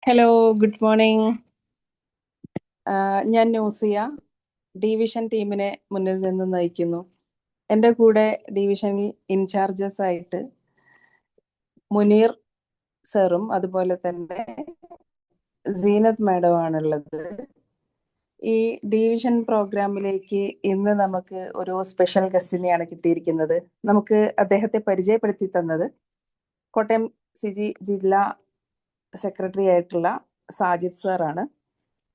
Hello, good morning. ഞാൻ Nusiya, division ടീമിനെ മുന്നിൽ നിന്ന് നയിക്കുന്നു. എൻ്റെ കൂടെ ഡിവിഷനിൽ ഇൻചാർജസ് ആയിട്ട് മുനീർ സാറും അതുപോലെ തന്നെ സീനത്ത് മാഡമാണുള്ളത്. ഈ ഡിവിഷൻ പ്രോഗ്രാമിലേക്ക് ഇന്ന് നമുക്ക് ഒരു സ്പെഷ്യൽ ഗസ്റ്റിനെയാണ് കിട്ടിയിരിക്കുന്നത്. നമുക്ക് അദ്ദേഹത്തെ പരിചയപ്പെടുത്തി തന്നത് കോട്ടയം സിജി ജില്ലാ സെക്രട്ടറി ആയിട്ടുള്ള സാജിദ് സാറാണ്.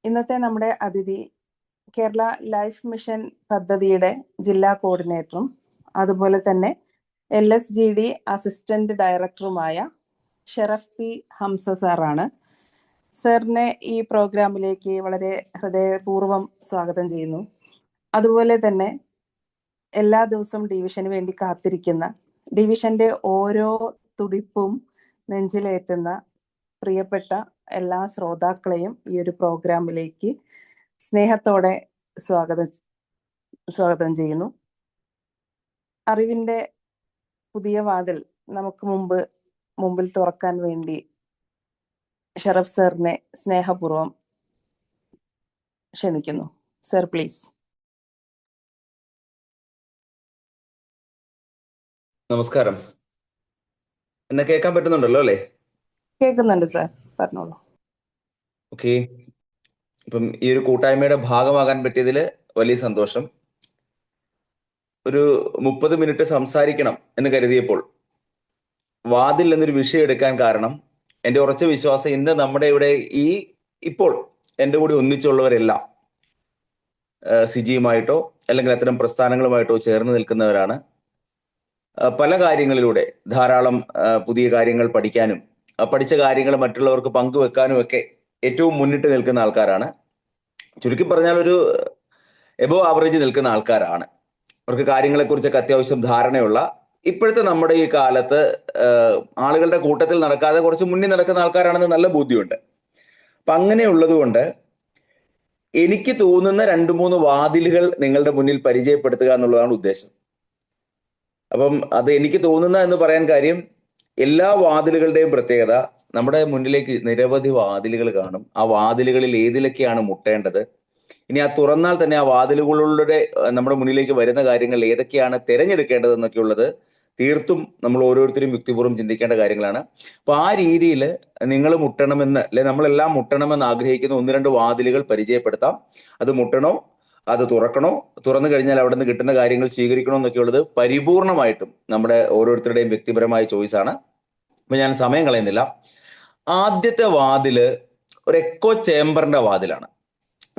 ഇന്നത്തെ നമ്മുടെ അതിഥി കേരള ലൈഫ് മിഷൻ പദ്ധതിയുടെ ജില്ലാ കോർഡിനേറ്ററും അതുപോലെ തന്നെ LSGD അസിസ്റ്റന്റ് ഡയറക്ടറുമായ ഷറഫ് പി ഹംസ സാറാണ്. സാറിനെ ഈ പ്രോഗ്രാമിലേക്ക് വളരെ ഹൃദയപൂർവ്വം സ്വാഗതം ചെയ്യുന്നു. അതുപോലെ തന്നെ എല്ലാ ദിവസവും ഡിവിഷന് വേണ്ടി കാത്തിരിക്കുന്ന, ഡിവിഷന്റെ ഓരോ തുടിപ്പും നെഞ്ചിലേറ്റുന്ന പ്രിയപ്പെട്ട എല്ലാ ശ്രോതാക്കളെയും ഈ ഒരു പ്രോഗ്രാമിലേക്ക് സ്നേഹത്തോടെ സ്വാഗതം ചെയ്യുന്നു. അറിവിന്റെ പുതിയ വാതിൽ നമുക്ക് മുമ്പിൽ തുറക്കാൻ വേണ്ടി ഷറഫ് സാറിനെ സ്നേഹപൂർവ്വം ക്ഷണിക്കുന്നു. Sir, please. നമസ്കാരം. എന്നെ കേൾക്കാൻ പറ്റുന്നുണ്ടല്ലോ അല്ലേ? കേൾക്കുന്നുണ്ട് സാർ, പറഞ്ഞോളൂ. ഓക്കെ. ഇപ്പം ഈ ഒരു കൂട്ടായ്മയുടെ ഭാഗമാകാൻ പറ്റിയതിൽ വലിയ സന്തോഷം. ഒരു 30 മിനിറ്റ് സംസാരിക്കണം എന്ന് കരുതിയപ്പോൾ വാതിൽ എന്നൊരു വിഷയം എടുക്കാൻ കാരണം എൻ്റെ ഉറച്ച വിശ്വാസം ഇന്ന് നമ്മുടെ ഇവിടെ ഇപ്പോൾ എൻ്റെ കൂടി ഒന്നിച്ചുള്ളവരെല്ലാം സിജിയുമായിട്ടോ അല്ലെങ്കിൽ അത്തരം പ്രസ്ഥാനങ്ങളുമായിട്ടോ ചേർന്ന് നിൽക്കുന്നവരാണ്. പല കാര്യങ്ങളിലൂടെ ധാരാളം പുതിയ കാര്യങ്ങൾ പഠിക്കാനും പഠിച്ച കാര്യങ്ങൾ മറ്റുള്ളവർക്ക് പങ്കുവെക്കാനും ഒക്കെ ഏറ്റവും മുന്നിട്ട് നിൽക്കുന്ന ആൾക്കാരാണ്. ചുരുക്കി പറഞ്ഞാൽ ഒരു എബോവ് ആവറേജ് നിൽക്കുന്ന ആൾക്കാരാണ്. അവർക്ക് കാര്യങ്ങളെക്കുറിച്ചൊക്കെ അത്യാവശ്യം ധാരണയുള്ള, ഇപ്പോഴത്തെ നമ്മുടെ ഈ കാലത്ത് ആളുകളുടെ കൂട്ടത്തിൽ നടക്കാതെ കുറച്ച് മുന്നിൽ നടക്കുന്ന ആൾക്കാരാണെന്ന് നല്ല ബോധ്യമുണ്ട്. അപ്പം അങ്ങനെയുള്ളത് കൊണ്ട് എനിക്ക് തോന്നുന്ന 2-3 വാതിലുകൾ നിങ്ങളുടെ മുന്നിൽ പരിചയപ്പെടുത്തുക എന്നുള്ളതാണ് ഉദ്ദേശം. അപ്പം അത് എനിക്ക് തോന്നുന്ന എന്ന് പറയാൻ കാര്യം, എല്ലാ വാതിലുകളുടെയും പ്രത്യേകത, നമ്മുടെ മുന്നിലേക്ക് നിരവധി വാതിലുകൾ കാണും. ആ വാതിലുകളിൽ ഏതിലൊക്കെയാണ് മുട്ടേണ്ടത്, ഇനി ആ തുറന്നാൽ തന്നെ ആ വാതിലുകളിലൂടെ നമ്മുടെ മുന്നിലേക്ക് വരുന്ന കാര്യങ്ങൾ ഏതൊക്കെയാണ് തിരഞ്ഞെടുക്കേണ്ടത് എന്നൊക്കെയുള്ളത് തീർത്തും നമ്മൾ ഓരോരുത്തരും യുക്തിപൂർവ്വം ചിന്തിക്കേണ്ട കാര്യങ്ങളാണ്. അപ്പൊ ആ രീതിയിൽ നിങ്ങൾ മുട്ടണമെന്ന്, അല്ലെ നമ്മളെല്ലാം മുട്ടണമെന്ന് ആഗ്രഹിക്കുന്ന 1-2 വാതിലുകൾ പരിചയപ്പെടുത്താം. അത് മുട്ടണോ, അത് തുറന്നു കഴിഞ്ഞാൽ അവിടെ നിന്ന് കിട്ടുന്ന കാര്യങ്ങൾ സ്വീകരിക്കണോ എന്നൊക്കെയുള്ളത് പരിപൂർണമായിട്ടും നമ്മുടെ ഓരോരുത്തരുടെയും വ്യക്തിപരമായ ചോയ്സാണ്. അപ്പൊ ഞാൻ സമയം കളയുന്നില്ല. ആദ്യത്തെ വാതില് ഒരു എക്കോ ചേംബറിന്റെ വാതിലാണ്.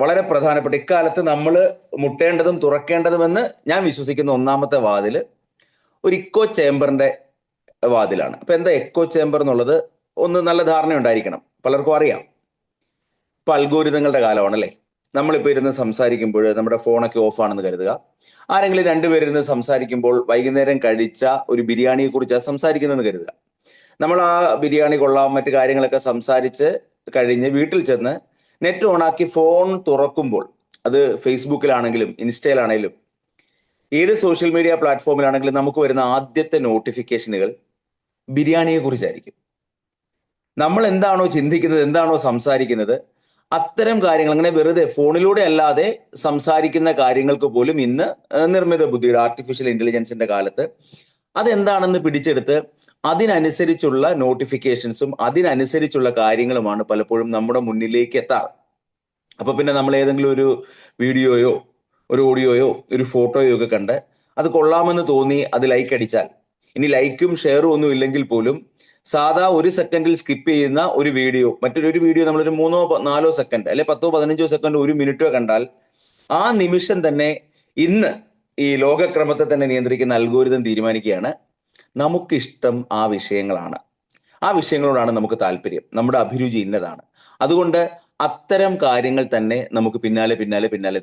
വളരെ പ്രധാനപ്പെട്ട, ഇക്കാലത്ത് നമ്മൾ മുട്ടേണ്ടതും തുറക്കേണ്ടതുമെന്ന് ഞാൻ വിശ്വസിക്കുന്ന ഒന്നാമത്തെ വാതില് ഒരു ഇക്കോ ചേംബറിന്റെ വാതിലാണ്. അപ്പൊ എന്താ എക്കോ ചേംബർ എന്നുള്ളത് ഒന്ന് നല്ല ധാരണ ഉണ്ടായിരിക്കണം. പലർക്കും അറിയാം. ഇപ്പൊ അൽഗോരിതങ്ങളുടെ കാലമാണല്ലേ. നമ്മളിപ്പോൾ ഇരുന്ന് സംസാരിക്കുമ്പോൾ നമ്മുടെ ഫോണൊക്കെ ഓഫാണെന്ന് കരുതുക. ആരെങ്കിലും 2 പേരിരുന്ന് സംസാരിക്കുമ്പോൾ വൈകുന്നേരം കഴിച്ച ഒരു ബിരിയാണിയെ കുറിച്ചാണ് സംസാരിക്കുന്നതെന്ന് കരുതുക. നമ്മൾ ആ ബിരിയാണി കൊള്ളാം മറ്റു കാര്യങ്ങളൊക്കെ സംസാരിച്ച് കഴിഞ്ഞ് വീട്ടിൽ ചെന്ന് നെറ്റ് ഓണാക്കി ഫോൺ തുറക്കുമ്പോൾ, അത് ഫേസ്ബുക്കിലാണെങ്കിലും ഇൻസ്റ്റയിലാണെങ്കിലും ഏത് സോഷ്യൽ മീഡിയ പ്ലാറ്റ്ഫോമിലാണെങ്കിലും നമുക്ക് വരുന്ന ആദ്യത്തെ നോട്ടിഫിക്കേഷനുകൾ ബിരിയാണിയെ കുറിച്ചായിരിക്കും. നമ്മൾ എന്താണോ ചിന്തിക്കുന്നത്, എന്താണോ സംസാരിക്കുന്നത്, അത്തരം കാര്യങ്ങൾ അങ്ങനെ വെറുതെ ഫോണിലൂടെ അല്ലാതെ സംസാരിക്കുന്ന കാര്യങ്ങൾക്ക് പോലും ഇന്ന് നിർമ്മിത ബുദ്ധിയുടെ, ആർട്ടിഫിഷ്യൽ ഇന്റലിജൻസിന്റെ കാലത്ത് അതെന്താണെന്ന് പിടിച്ചെടുത്ത് അതിനനുസരിച്ചുള്ള നോട്ടിഫിക്കേഷൻസും അതിനനുസരിച്ചുള്ള കാര്യങ്ങളുമാണ് പലപ്പോഴും നമ്മുടെ മുന്നിലേക്ക് എത്താറ്. അപ്പൊ പിന്നെ നമ്മൾ ഏതെങ്കിലും ഒരു വീഡിയോയോ ഒരു ഓഡിയോയോ ഒരു ഫോട്ടോയോ ഒക്കെ കണ്ട് അത് കൊള്ളാമെന്ന് തോന്നി അത് ലൈക്ക് അടിച്ചാൽ, ഇനി ലൈക്കും ഷെയറും ഒന്നും ഇല്ലെങ്കിൽ പോലും സാധാ 1 സെക്കൻഡിൽ സ്കിപ്പ് ചെയ്യുന്ന ഒരു വീഡിയോ, മറ്റൊരു വീഡിയോ നമ്മളൊരു 3-4 സെക്കൻഡ് അല്ലെ 10-15 സെക്കൻഡ് 1 മിനിറ്റോ കണ്ടാൽ ആ നിമിഷം തന്നെ ഇന്ന് ഈ ലോകക്രമത്തെ തന്നെ നിയന്ത്രിക്കുന്ന അൽഗോരിതം തീരുമാനിക്കുകയാണ് നമുക്കിഷ്ടം ആ വിഷയങ്ങളാണ്, ആ വിഷയങ്ങളോടാണ് നമുക്ക് താല്പര്യം, നമ്മുടെ അഭിരുചി ഇന്നതാണ്. അതുകൊണ്ട് അത്തരം കാര്യങ്ങൾ തന്നെ നമുക്ക് പിന്നാലെ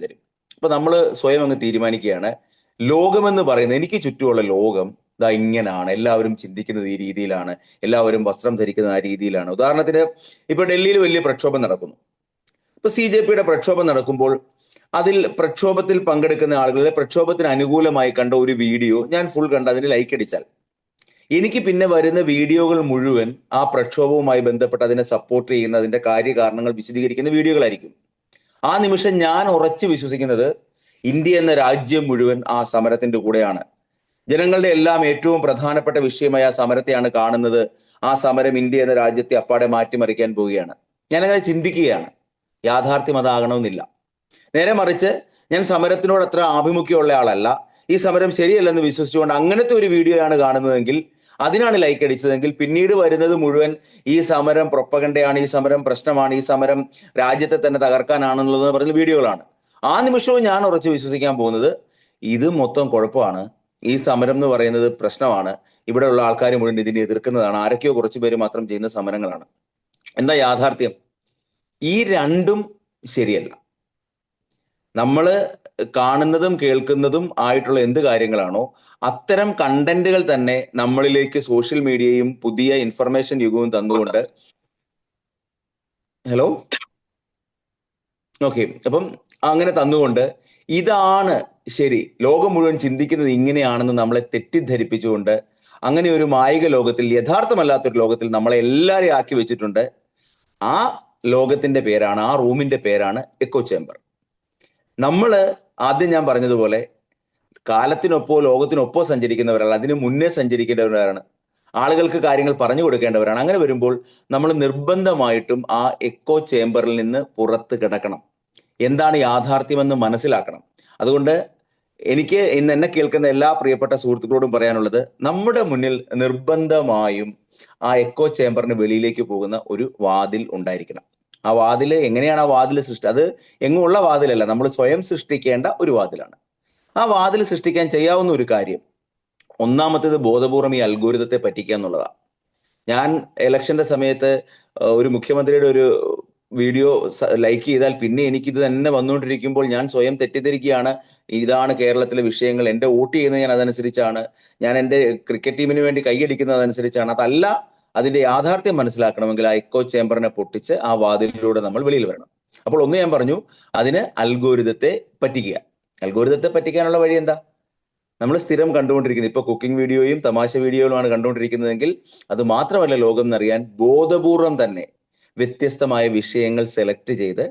തരും. അപ്പൊ നമ്മൾ സ്വയം അങ്ങ് തീരുമാനിക്കുകയാണ്, ലോകമെന്ന് പറയുന്നത്, എനിക്ക് ചുറ്റുമുള്ള ലോകം ഇതാ ഇങ്ങനാണ്, എല്ലാവരും ചിന്തിക്കുന്നത് ഈ രീതിയിലാണ്, എല്ലാവരും വസ്ത്രം ധരിക്കുന്നത് ആ രീതിയിലാണ്. ഉദാഹരണത്തിന് ഇപ്പൊ ഡൽഹിയിൽ വലിയ പ്രക്ഷോഭം നടക്കുന്നു. ഇപ്പൊ CJPയുടെ പ്രക്ഷോഭം നടക്കുമ്പോൾ അതിൽ പ്രക്ഷോഭത്തിൽ പങ്കെടുക്കുന്ന ആളുകളുടെ പ്രക്ഷോഭത്തിന് അനുകൂലമായി കണ്ട ഒരു വീഡിയോ ഞാൻ ഫുൾ കണ്ട് അതിന് ലൈക്ക് അടിച്ചാൽ എനിക്ക് പിന്നെ വരുന്ന വീഡിയോകൾ മുഴുവൻ ആ പ്രക്ഷോഭവുമായി ബന്ധപ്പെട്ട് അതിനെ സപ്പോർട്ട് ചെയ്യുന്ന അതിന്റെ കാര്യകാരണങ്ങൾ വിശദീകരിക്കുന്ന വീഡിയോകളായിരിക്കും. ആ നിമിഷം ഞാൻ ഉറച്ചു വിശ്വസിക്കുന്നത് ഇന്ത്യ എന്ന രാജ്യം മുഴുവൻ ആ സമരത്തിന്റെ കൂടെയാണ്. ജനങ്ങളുടെ എല്ലാം ഏറ്റവും പ്രധാനപ്പെട്ട വിഷയമായ ആ സമരത്തെയാണ് കാണുന്നത്. ആ സമരം ഇന്ത്യ എന്ന രാജ്യത്തെ അപ്പാടെ മാറ്റിമറിക്കാൻ പോവുകയാണ്. ഞാനങ്ങനെ ചിന്തിക്കുകയാണ്. യാഥാർത്ഥ്യം അതാകണമെന്നില്ല. നേരെ മറിച്ച് ഞാൻ സമരത്തിനോട് അത്ര ആഭിമുഖ്യമുള്ള ആളല്ല. ഈ സമരം ശരിയല്ലെന്ന് വിശ്വസിച്ചുകൊണ്ട് അങ്ങനത്തെ ഒരു വീഡിയോയാണ് കാണുന്നതെങ്കിൽ, അതിനാണ് ലൈക്ക് അടിച്ചതെങ്കിൽ, പിന്നീട് വരുന്നത് മുഴുവൻ ഈ സമരം പ്രൊപ്പഗണ്ടയാണ്, ഈ സമരം പ്രശ്നമാണ്, ഈ സമരം രാജ്യത്തെ തന്നെ തകർക്കാനാണെന്നുള്ളത് പറഞ്ഞ വീഡിയോകളാണ്. ആ നിമിഷവും ഞാൻ ഉറച്ചു വിശ്വസിക്കാൻ പോകുന്നത് ഇത് മൊത്തം കുഴപ്പമാണ്, ഈ സമരം എന്ന് പറയുന്നത് പ്രശ്നമാണ്, ഇവിടെയുള്ള ആൾക്കാർ മുഴുവൻ ഇതിനെ എതിർക്കുന്നതാണ്, ആരൊക്കെയോ കുറച്ചു പേര് മാത്രം ചെയ്യുന്ന സമരങ്ങളാണ്. എന്താ യാഥാർത്ഥ്യം? ഈ രണ്ടും ശരിയല്ല. നമ്മൾ കാണുന്നതും കേൾക്കുന്നതും ആയിട്ടുള്ള എന്ത് കാര്യങ്ങളാണോ അത്തരം കണ്ടന്റുകൾ തന്നെ നമ്മളിലേക്ക് സോഷ്യൽ മീഡിയയും പുതിയ ഇൻഫർമേഷൻ യുഗവും തന്നുകൊണ്ട് ഹലോ ഓക്കെ അപ്പം അങ്ങനെ തന്നുകൊണ്ട് ഇതാണ് ശരി, ലോകം മുഴുവൻ ചിന്തിക്കുന്നത് ഇങ്ങനെയാണെന്ന് നമ്മളെ തെറ്റിദ്ധരിപ്പിച്ചുകൊണ്ട് അങ്ങനെ ഒരു മായിക ലോകത്തിൽ, യഥാർത്ഥമല്ലാത്തൊരു ലോകത്തിൽ നമ്മളെ എല്ലാവരെയും ആക്കി വെച്ചിട്ടുണ്ട്. ആ ലോകത്തിന്റെ പേരാണ്, ആ റൂമിന്റെ പേരാണ് എക്കോ ചേംബർ. നമ്മൾ ആദ്യം ഞാൻ പറഞ്ഞതുപോലെ കാലത്തിനൊപ്പോ ലോകത്തിനൊപ്പോ സഞ്ചരിക്കുന്നവരല്ല, അതിനു മുന്നേ സഞ്ചരിക്കേണ്ടവരാണ്, ആളുകൾക്ക് കാര്യങ്ങൾ പറഞ്ഞു കൊടുക്കേണ്ടവരാണ്. അങ്ങനെ വരുമ്പോൾ നമ്മൾ നിർബന്ധമായിട്ടും ആ എക്കോ ചേംബറിൽ നിന്ന് പുറത്ത് കിടക്കണം. എന്താണ് യാഥാർത്ഥ്യമെന്ന് മനസ്സിലാക്കണം. അതുകൊണ്ട് എനിക്ക് ഇന്ന് എന്നെ കേൾക്കുന്ന എല്ലാ പ്രിയപ്പെട്ട സുഹൃത്തുക്കളോടും പറയാനുള്ളത്, നമ്മുടെ മുന്നിൽ നിർബന്ധമായും ആ എക്കോ ചേംബറിന് വെളിയിലേക്ക് പോകുന്ന ഒരു വാതിൽ ഉണ്ടായിരിക്കണം. ആ വാതിൽ എങ്ങനെയാണ് ആ വാതിൽ അത് എങ്ങുള്ള വാതിലല്ല, നമ്മൾ സ്വയം സൃഷ്ടിക്കേണ്ട ഒരു വാതിലാണ്. ആ വാതിൽ സൃഷ്ടിക്കാൻ ചെയ്യാവുന്ന ഒരു കാര്യം, ഒന്നാമത്തേത് ബോധപൂർവം ഈ അൽഗോരിതത്തെ പറ്റിക്കുക എന്നുള്ളതാണ്. ഞാൻ ഇലക്ഷന്റെ സമയത്ത് ഒരു മുഖ്യമന്ത്രിയുടെ ഒരു വീഡിയോ ലൈക്ക് ചെയ്താൽ പിന്നെ എനിക്കിത് തന്നെ വന്നുകൊണ്ടിരിക്കുമ്പോൾ ഞാൻ സ്വയം തെറ്റിദ്ധരിക്കുകയാണ്, ഇതാണ് കേരളത്തിലെ വിഷയങ്ങൾ, എൻ്റെ വോട്ട് ചെയ്യുന്നത് ഞാൻ അതനുസരിച്ചാണ്, ഞാൻ എൻ്റെ ക്രിക്കറ്റ് ടീമിന് വേണ്ടി കൈയടിക്കുന്നത് അതനുസരിച്ചാണ്. അതല്ല, അതിന്റെ യാഥാർത്ഥ്യം മനസ്സിലാക്കണമെങ്കിൽ ആ എക്കോ ചേംബറിനെ പൊട്ടിച്ച് ആ വാതിലിലൂടെ നമ്മൾ വെളിയിൽ വരണം. അപ്പോൾ ഒന്ന് ഞാൻ പറഞ്ഞു, അതിന് അൽഗോരിതത്തെ പറ്റിക്കുക. അൽഗോരിതത്തെ പറ്റിക്കാനുള്ള വഴി എന്താ? നമ്മൾ സ്ഥിരം കണ്ടുകൊണ്ടിരിക്കുന്നത്, ഇപ്പൊ കുക്കിംഗ് വീഡിയോയും തമാശ വീഡിയോകളുമാണ് കണ്ടുകൊണ്ടിരിക്കുന്നതെങ്കിൽ അത് മാത്രമല്ല ലോകം എന്നറിയാൻ ബോധപൂർവം തന്നെ വ്യത്യസ്തമായ വിഷയങ്ങൾ സെലക്ട് ചെയ്ത്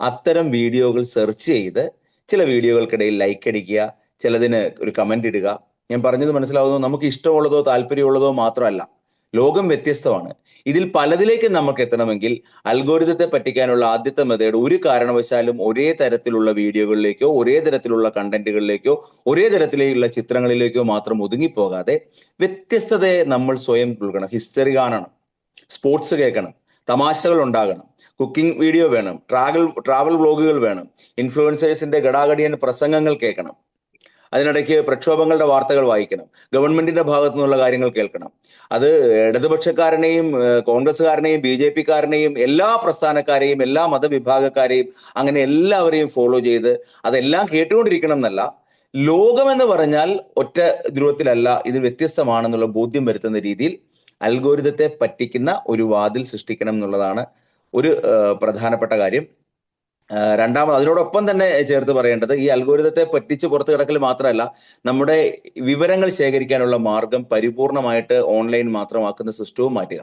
അത്തരം വീഡിയോകൾ സെർച്ച് ചെയ്ത് ചില വീഡിയോകൾക്കിടയിൽ ലൈക്ക് അടിക്കുക, ചിലതിന് ഒരു കമന്റ് ഇടുക. ഞാൻ പറഞ്ഞത് മനസ്സിലാവുന്നതോ? നമുക്ക് ഇഷ്ടമുള്ളതോ താല്പര്യമുള്ളതോ മാത്രമല്ല, ലോകം വ്യത്യസ്തമാണ്. ഇതിൽ പലതിലേക്ക് നമുക്ക് എത്തണമെങ്കിൽ അൽഗോരിതത്തെ പറ്റിക്കാനുള്ള ആദ്യത്തെ മെത്തേഡ് ഒരു കാരണവശാലും ഒരേ തരത്തിലുള്ള വീഡിയോകളിലേക്കോ ഒരേ തരത്തിലുള്ള കണ്ടന്റുകളിലേക്കോ ഒരേ തരത്തിലുള്ള ചിത്രങ്ങളിലേക്കോ മാത്രം ഒതുങ്ങിപ്പോകാതെ വ്യത്യസ്തതയെ നമ്മൾ സ്വയം ഉൾക്കണം. ഹിസ്റ്ററി കാണണം, സ്പോർട്സ് കേൾക്കണം, തമാശകൾ ഉണ്ടാകണം, കുക്കിംഗ് വീഡിയോ വേണം, ട്രാവൽ വ്ളോഗുകൾ വേണം, ഇൻഫ്ലുവൻസേഴ്സിന്റെ ഗടാഗടിയൻ പ്രസംഗങ്ങൾ കേൾക്കണം, അതിനിടയ്ക്ക് പ്രക്ഷോഭങ്ങളുടെ വാർത്തകൾ വായിക്കണം, ഗവൺമെന്റിന്റെ ഭാഗത്തു നിന്നുള്ള കാര്യങ്ങൾ കേൾക്കണം. അത് ഇടതുപക്ഷക്കാരനെയും കോൺഗ്രസ്സുകാരനെയും ബി ജെ പിക്കാരനെയും എല്ലാ പ്രസ്ഥാനക്കാരെയും എല്ലാ മതവിഭാഗക്കാരെയും അങ്ങനെ എല്ലാവരെയും ഫോളോ ചെയ്ത് അതെല്ലാം കേട്ടുകൊണ്ടിരിക്കണം എന്നല്ല, ലോകമെന്ന് പറഞ്ഞാൽ ഒറ്റ ധ്രുവത്തിലല്ല, ഇത് വ്യത്യസ്തമാണെന്നുള്ള ബോധ്യം വരുത്തുന്ന രീതിയിൽ അൽഗോരിതത്തെ പറ്റിക്കുന്ന ഒരു വാതിൽ സൃഷ്ടിക്കണം എന്നുള്ളതാണ് ഒരു പ്രധാനപ്പെട്ട കാര്യം. രണ്ടാമത് അതിനോടൊപ്പം തന്നെ ചേർത്ത് പറയേണ്ടത്, ഈ അൽഗോരിതത്തെ പറ്റിച്ച് പുറത്ത് കിടക്കൽ മാത്രമല്ല, നമ്മുടെ വിവരങ്ങൾ ശേഖരിക്കാനുള്ള മാർഗം പരിപൂർണമായിട്ട് ഓൺലൈൻ മാത്രമാക്കുന്ന സിസ്റ്റവും മാറ്റുക.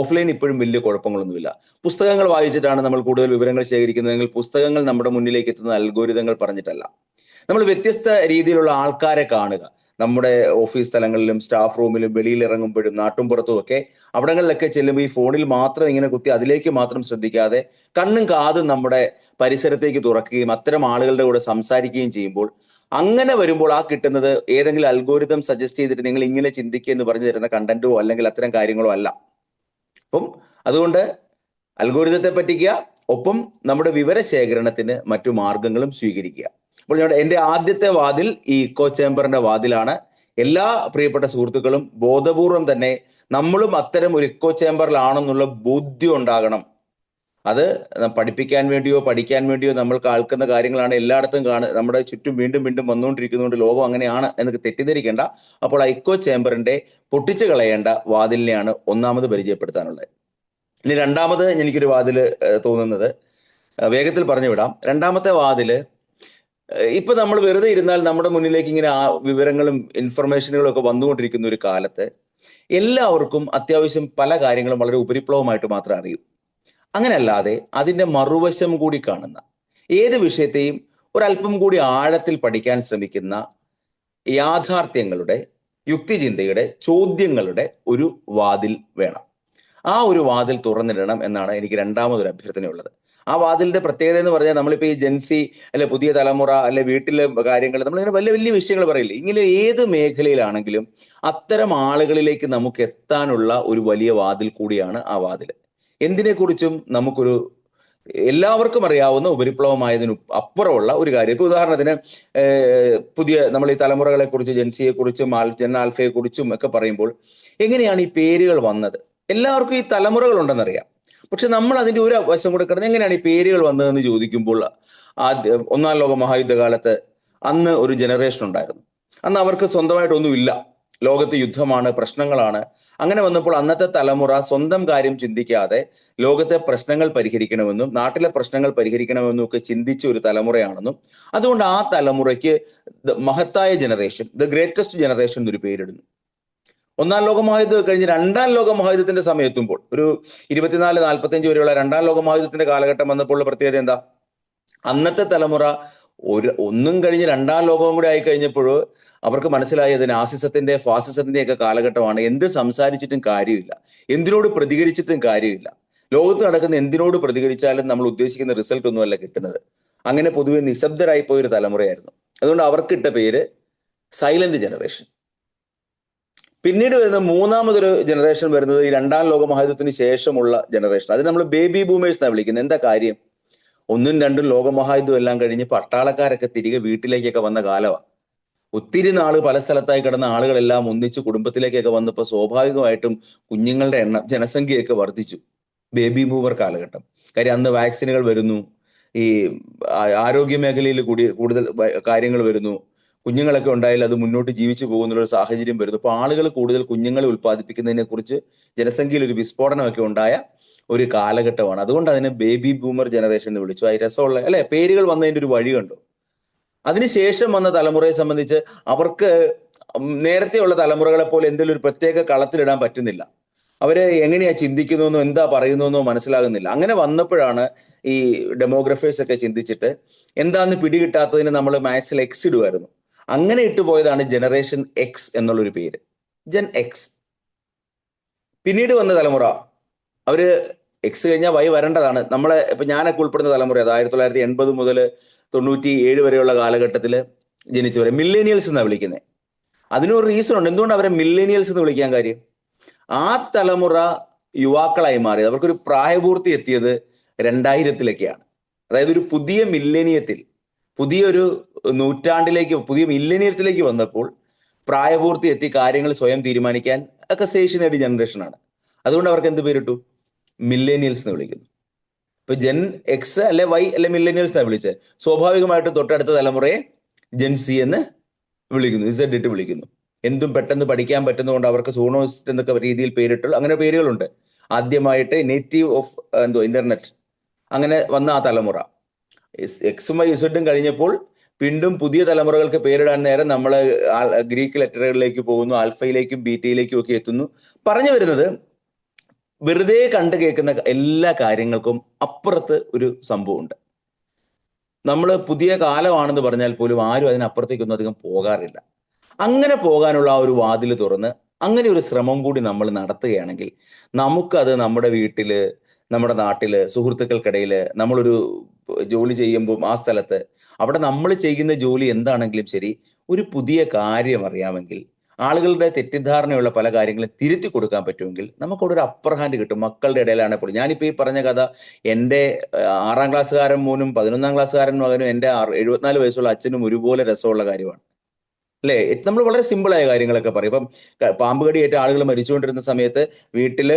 ഓഫ്ലൈൻ ഇപ്പോഴും വലിയ കുഴപ്പങ്ങളൊന്നുമില്ല. പുസ്തകങ്ങൾ വായിച്ചിട്ടാണ് നമ്മൾ കൂടുതൽ വിവരങ്ങൾ ശേഖരിക്കുന്നതെങ്കിൽ പുസ്തകങ്ങൾ നമ്മുടെ മുന്നിലേക്ക് എത്തുന്ന അൽഗോരിതങ്ങൾ പറഞ്ഞിട്ടല്ല. നമ്മൾ വ്യത്യസ്ത രീതിയിലുള്ള ആൾക്കാരെ കാണുക. നമ്മുടെ ഓഫീസ് തലങ്ങളിലും സ്റ്റാഫ് റൂമിലും വെളിയിൽ ഇറങ്ങുമ്പോഴും നാട്ടുംപുറത്തും ഒക്കെ അവിടങ്ങളിലൊക്കെ ചെല്ലുമ്പോൾ ഈ ഫോണിൽ മാത്രം ഇങ്ങനെ കുത്തി അതിലേക്ക് മാത്രം ശ്രദ്ധിക്കാതെ കണ്ണും കാതും നമ്മുടെ പരിസരത്തേക്ക് തുറക്കുകയും അത്തരം ആളുകളുടെ കൂടെ സംസാരിക്കുകയും ചെയ്യുമ്പോൾ, അങ്ങനെ വരുമ്പോൾ ആ കിട്ടുന്നത് ഏതെങ്കിലും അൽഗോരിതം സജസ്റ്റ് ചെയ്തിട്ട് നിങ്ങൾ ഇങ്ങനെ ചിന്തിക്കുക എന്ന് പറഞ്ഞു തരുന്ന കണ്ടന്റോ അല്ലെങ്കിൽ അത്തരം കാര്യങ്ങളോ അല്ല. അപ്പം അതുകൊണ്ട് അൽഗോരിതത്തെ പറ്റിക്കുക, ഒപ്പം നമ്മുടെ വിവരശേഖരണത്തിന് മറ്റു മാർഗങ്ങളും സ്വീകരിക്കുക. അപ്പോൾ എൻ്റെ ആദ്യത്തെ വാതിൽ ഈ ഇക്കോ ചേംബറിന്റെ വാതിലാണ്. എല്ലാ പ്രിയപ്പെട്ട സുഹൃത്തുക്കളും ബോധപൂർവം തന്നെ നമ്മളും അത്തരം ഒരു ഇക്കോ ചേംബറിലാണെന്നുള്ള ബോധ്യം ഉണ്ടാകണം. അത് പഠിപ്പിക്കാൻ വേണ്ടിയോ പഠിക്കാൻ വേണ്ടിയോ നമ്മൾ കേൾക്കുന്ന കാര്യങ്ങളാണ് എല്ലായിടത്തും നമ്മുടെ ചുറ്റും വീണ്ടും വീണ്ടും വന്നുകൊണ്ടിരിക്കുന്നതുകൊണ്ട് ലോകം അങ്ങനെയാണ് എന്ന് തെറ്റിദ്ധരിക്കേണ്ട. അപ്പോൾ ആ ഇക്കോ ചേംബറിന്റെ പൊട്ടിച്ചു കളയേണ്ട വാതിലിനെയാണ് ഒന്നാമത് പരിചയപ്പെടുത്താനുള്ളത്. ഇനി രണ്ടാമത് എനിക്കൊരു വാതില് തോന്നുന്നത്, വേഗത്തിൽ പറഞ്ഞു വിടാം. രണ്ടാമത്തെ വാതില്, ഇപ്പൊ നമ്മൾ വെറുതെ ഇരുന്നാൽ നമ്മുടെ മുന്നിലേക്ക് ഇങ്ങനെ ആ വിവരങ്ങളും ഇൻഫർമേഷനുകളും ഒക്കെ വന്നുകൊണ്ടിരിക്കുന്ന ഒരു കാലത്ത് എല്ലാവർക്കും അത്യാവശ്യം പല കാര്യങ്ങളും വളരെ ഉപരിപ്ലവമായിട്ട് മാത്രമേ അറിയൂ. അങ്ങനെയല്ലാതെ അതിൻ്റെ മറുവശം കൂടി കാണുന്ന, ഏത് വിഷയത്തെയും ഒരല്പം കൂടി ആഴത്തിൽ പഠിക്കാൻ ശ്രമിക്കുന്ന, യാഥാർത്ഥ്യങ്ങളുടെ, യുക്തിചിന്തയുടെ, ചോദ്യങ്ങളുടെ ഒരു വാതിൽ വേണം. ആ ഒരു വാതിൽ തുറന്നിടണം എന്നാണ് എനിക്ക് രണ്ടാമതൊരു അഭ്യർത്ഥനയുള്ളത്. ആ വാതിലിന്റെ പ്രത്യേകത എന്ന് പറഞ്ഞാൽ, നമ്മളിപ്പോൾ ഈ ജെൻസി അല്ലെ പുതിയ തലമുറ അല്ലെ വീട്ടിലെ കാര്യങ്ങൾ, നമ്മളിങ്ങനെ വലിയ വലിയ വിഷയങ്ങൾ പറയില്ലേ, ഇങ്ങനെ ഏത് മേഖലയിലാണെങ്കിലും അത്തരം ആളുകളിലേക്ക് നമുക്ക് എത്താനുള്ള ഒരു വലിയ വാതിൽ കൂടിയാണ് ആ വാതിൽ. എന്തിനെക്കുറിച്ചും നമുക്കൊരു എല്ലാവർക്കും അറിയാവുന്ന ഉപരിപ്ലവമായതിനു അപ്പുറമുള്ള ഒരു കാര്യം. ഇപ്പൊ ഉദാഹരണത്തിന് പുതിയ നമ്മൾ ഈ തലമുറകളെ കുറിച്ച്, ജെൻസിയെ കുറിച്ചും ജെൻ ആൽഫയെ കുറിച്ചും ഒക്കെ പറയുമ്പോൾ എങ്ങനെയാണ് ഈ പേരുകൾ വന്നത്? എല്ലാവർക്കും ഈ തലമുറകൾ ഉണ്ടെന്നറിയാം. പക്ഷെ നമ്മൾ അതിന്റെ ഒരു വശം കൂടെ കിടന്ന് എങ്ങനെയാണ് ഈ പേരുകൾ വന്നതെന്ന് ചോദിക്കുമ്പോൾ, ഒന്നാം ലോക മഹായുദ്ധകാലത്ത് അന്ന് ഒരു ജനറേഷൻ ഉണ്ടായിരുന്നു. അന്ന് അവർക്ക് സ്വന്തമായിട്ടൊന്നുമില്ല, ലോകത്ത് യുദ്ധമാണ്, പ്രശ്നങ്ങളാണ്. അങ്ങനെ വന്നപ്പോൾ അന്നത്തെ തലമുറ സ്വന്തം കാര്യം ചിന്തിക്കാതെ ലോകത്തെ പ്രശ്നങ്ങൾ പരിഹരിക്കണമെന്നും നാട്ടിലെ പ്രശ്നങ്ങൾ പരിഹരിക്കണമെന്നും ഒക്കെ ചിന്തിച്ച ഒരു തലമുറയാണെന്നും, അതുകൊണ്ട് ആ തലമുറയ്ക്ക് മഹത്തായ ജനറേഷൻ, ദ ഗ്രേറ്റസ്റ്റ് ജനറേഷൻ എന്നൊരു പേരിടുന്നു. ഒന്നാം ലോക മഹായുദ്ധം കഴിഞ്ഞ് രണ്ടാം ലോക മഹായുദ്ധത്തിന്റെ സമയത്തുമ്പോൾ, ഒരു 24-45 വരെയുള്ള രണ്ടാം ലോക മഹായുദ്ധത്തിന്റെ കാലഘട്ടം വന്നപ്പോൾ പ്രത്യേകത എന്താ? അന്നത്തെ തലമുറ ഒന്നും കഴിഞ്ഞ് രണ്ടാം ലോകവും കൂടി ആയി കഴിഞ്ഞപ്പോൾ അവർക്ക് മനസ്സിലായത് നാസിസത്തിന്റെ, ഫാസിസത്തിന്റെ ഒക്കെ കാലഘട്ടമാണ്. എന്ത് സംസാരിച്ചിട്ടും കാര്യമില്ല, എന്തിനോട് പ്രതികരിച്ചിട്ടും കാര്യമില്ല. ലോകത്ത് നടക്കുന്ന എന്തിനോട് പ്രതികരിച്ചാലും നമ്മൾ ഉദ്ദേശിക്കുന്ന റിസൾട്ട് ഒന്നുമല്ല കിട്ടുന്നത്. അങ്ങനെ പൊതുവെ നിശബ്ദരായി പോയൊരു തലമുറയായിരുന്നു. അതുകൊണ്ട് അവർക്കിട്ട പേര് സൈലന്റ് ജനറേഷൻ. പിന്നീട് വരുന്ന മൂന്നാമതൊരു ജനറേഷൻ വരുന്നത് ഈ രണ്ടാം ലോക മഹായുദ്ധത്തിന് ശേഷമുള്ള ജനറേഷൻ. അത് നമ്മൾ ബേബി ബൂമേഴ്സ് എന്നാണ് വിളിക്കുന്നത്. എന്താ കാര്യം? ഒന്നും രണ്ടും ലോകമഹായുദ്ധം എല്ലാം കഴിഞ്ഞ് പട്ടാളക്കാരൊക്കെ തിരികെ വീട്ടിലേക്കൊക്കെ വന്ന കാലമാണ്. ഒത്തിരി നാള് പല സ്ഥലത്തായി കിടന്ന ആളുകളെല്ലാം ഒന്നിച്ച് കുടുംബത്തിലേക്കൊക്കെ വന്നപ്പോൾ സ്വാഭാവികമായിട്ടും കുഞ്ഞുങ്ങളുടെ എണ്ണം, ജനസംഖ്യയൊക്കെ വർദ്ധിച്ചു. ബേബി ബൂമർ കാലഘട്ടം. കാര്യം അന്ന് വാക്സിനുകൾ വരുന്നു, ഈ ആരോഗ്യ മേഖലയിൽ കൂടുതൽ കാര്യങ്ങൾ വരുന്നു, കുഞ്ഞുങ്ങളൊക്കെ ഉണ്ടായാൽ അത് മുന്നോട്ട് ജീവിച്ചു പോകുന്നുള്ള ഒരു സാഹചര്യം വരുന്നു. അപ്പോൾ ആളുകൾ കൂടുതൽ കുഞ്ഞുങ്ങളെ ഉൽപ്പാദിപ്പിക്കുന്നതിനെ കുറിച്ച് ജനസംഖ്യയിൽ ഒരു വിസ്ഫോടനമൊക്കെ ഉണ്ടായ ഒരു കാലഘട്ടമാണ്. അതുകൊണ്ട് അതിനെ ബേബി ബൂമർ ജനറേഷൻ എന്ന് വിളിച്ചു. അത് രസമുള്ള അല്ലെ, പേരുകൾ വന്നതിൻ്റെ ഒരു വഴി കണ്ടു. അതിനുശേഷം വന്ന തലമുറയെ സംബന്ധിച്ച് അവർക്ക് നേരത്തെയുള്ള തലമുറകളെ പോലെ എന്തെങ്കിലും ഒരു പ്രത്യേക കളത്തിലിടാൻ പറ്റുന്നില്ല. അവര് എങ്ങനെയാ ചിന്തിക്കുന്നതെന്നോ എന്താ പറയുന്നതെന്നോ മനസ്സിലാകുന്നില്ല. അങ്ങനെ വന്നപ്പോഴാണ് ഈ ഡെമോഗ്രഫേഴ്സ് ഒക്കെ ചിന്തിച്ചിട്ട് എന്താന്ന് പിടികിട്ടാത്തതിന് നമ്മൾ മാത്സിൽ എക്സ് ഇടുമായിരുന്നു. അങ്ങനെ ഇട്ടുപോയതാണ് ജനറേഷൻ എക്സ് എന്നുള്ളൊരു പേര്, ജെൻ എക്സ്. പിന്നീട് വന്ന തലമുറ അവര് എക്സ് കഴിഞ്ഞാൽ വൈ വരേണ്ടതാണ്. നമ്മളെ ഇപ്പൊ ഞാനൊക്കെ ഉൾപ്പെടുന്ന തലമുറ അത് 1980 മുതൽ 97 വരെയുള്ള കാലഘട്ടത്തിൽ ജനിച്ചവരെ മില്ലേനിയൽസ് എന്നാണ് വിളിക്കുന്നത്. അതിനൊരു റീസൺ ഉണ്ട് എന്തുകൊണ്ട് അവരെ മില്ലേനിയൽസ് എന്ന് വിളിക്കാൻ കാര്യം. ആ തലമുറ യുവാക്കളായി മാറിയത്, അവർക്കൊരു പ്രായപൂർത്തി എത്തിയത് 2000-ലേക്കാണ്. അതായത് ഒരു പുതിയ മില്ലേനിയത്തിൽ, പുതിയൊരു നൂറ്റാണ്ടിലേക്ക്, പുതിയ മില്ലേനിയത്തിലേക്ക് വന്നപ്പോൾ പ്രായപൂർത്തി എത്തി കാര്യങ്ങൾ സ്വയം തീരുമാനിക്കാൻ ഒക്കെ ശേഷി നേടിയ ജനറേഷനാണ്. അതുകൊണ്ട് അവർക്ക് എന്ത് പേരിട്ടു? മില്ലേനിയൽസ് എന്ന് വിളിക്കുന്നു. ഇപ്പൊ ജെൻ എക്സ് അല്ലെ വൈ അല്ലെ മില്ലേനിയൽസ് എന്നാണ് വിളിച്ചത്. സ്വാഭാവികമായിട്ടും തൊട്ടടുത്ത തലമുറയെ ജെൻ സി എന്ന് വിളിക്കുന്നു, ഇസഡ് ഇട്ട് വിളിക്കുന്നു. എന്തും പെട്ടെന്ന് പഠിക്കാൻ പറ്റുന്നതുകൊണ്ട് അവർക്ക് സൂണോസ്റ്റ് എന്നൊക്കെ രീതിയിൽ പേരിട്ടുള്ളൂ. അങ്ങനെ പേരുകളുണ്ട്. ആദ്യമായിട്ട് നേറ്റീവ് ഓഫ് ഇന്റർനെറ്റ് അങ്ങനെ വന്ന ആ തലമുറ എക്സും വൈ ഇസഡും കഴിഞ്ഞപ്പോൾ വീണ്ടും പുതിയ തലമുറകൾക്ക് പേരിടാൻ നേരം നമ്മൾ ഗ്രീക്ക് ലെറ്ററുകളിലേക്ക് പോകുന്നു, ആൽഫയിലേക്കും ബീറ്റയിലേക്കും ഒക്കെ എത്തുന്നു. പറഞ്ഞു വരുന്നത്, വെറുതെ കണ്ടു കേൾക്കുന്ന എല്ലാ കാര്യങ്ങൾക്കും അപ്പുറത്ത് ഒരു സംഭവമുണ്ട്. നമ്മൾ പുതിയ കാലമാണെന്ന് പറഞ്ഞാൽ പോലും ആരും അതിനപ്പുറത്തേക്കൊന്നും അധികം പോകാറില്ല. അങ്ങനെ പോകാനുള്ള ആ ഒരു വാതിൽ തുറന്ന് അങ്ങനെ ഒരു ശ്രമം കൂടി നമ്മൾ നടത്തുകയാണെങ്കിൽ നമുക്കത് നമ്മുടെ വീട്ടില്, നമ്മുടെ നാട്ടില്, സുഹൃത്തുക്കൾക്കിടയിൽ, നമ്മളൊരു ജോലി ചെയ്യുമ്പോൾ ആ സ്ഥലത്ത്, അവിടെ നമ്മൾ ചെയ്യുന്ന ജോലി എന്താണെങ്കിലും ശരി, ഒരു പുതിയ കാര്യം അറിയാമെങ്കിൽ, ആളുകളുടെ തെറ്റിദ്ധാരണയുള്ള പല കാര്യങ്ങളും തിരുത്തി കൊടുക്കാൻ പറ്റുമെങ്കിൽ നമുക്കവിടെ ഒരു അപ്പർ ഹാൻഡ് കിട്ടും. മക്കളുടെ ഇടയിലാണ് പോലും. ഞാനിപ്പോൾ ഈ പറഞ്ഞ കഥ എൻ്റെ 6ാം ക്ലാസ്സുകാരൻ മോനും 11ാം ക്ലാസ്സുകാരൻ മകനും എൻ്റെ 74 വയസ്സുള്ള അച്ഛനും ഒരുപോലെ രസമുള്ള കാര്യമാണ് അല്ലേ. നമ്മൾ വളരെ സിമ്പിളായ കാര്യങ്ങളൊക്കെ പറയും. ഇപ്പം പാമ്പ് കടിയേറ്റ ആളുകൾ മരിച്ചുകൊണ്ടിരുന്ന സമയത്ത് വീട്ടില്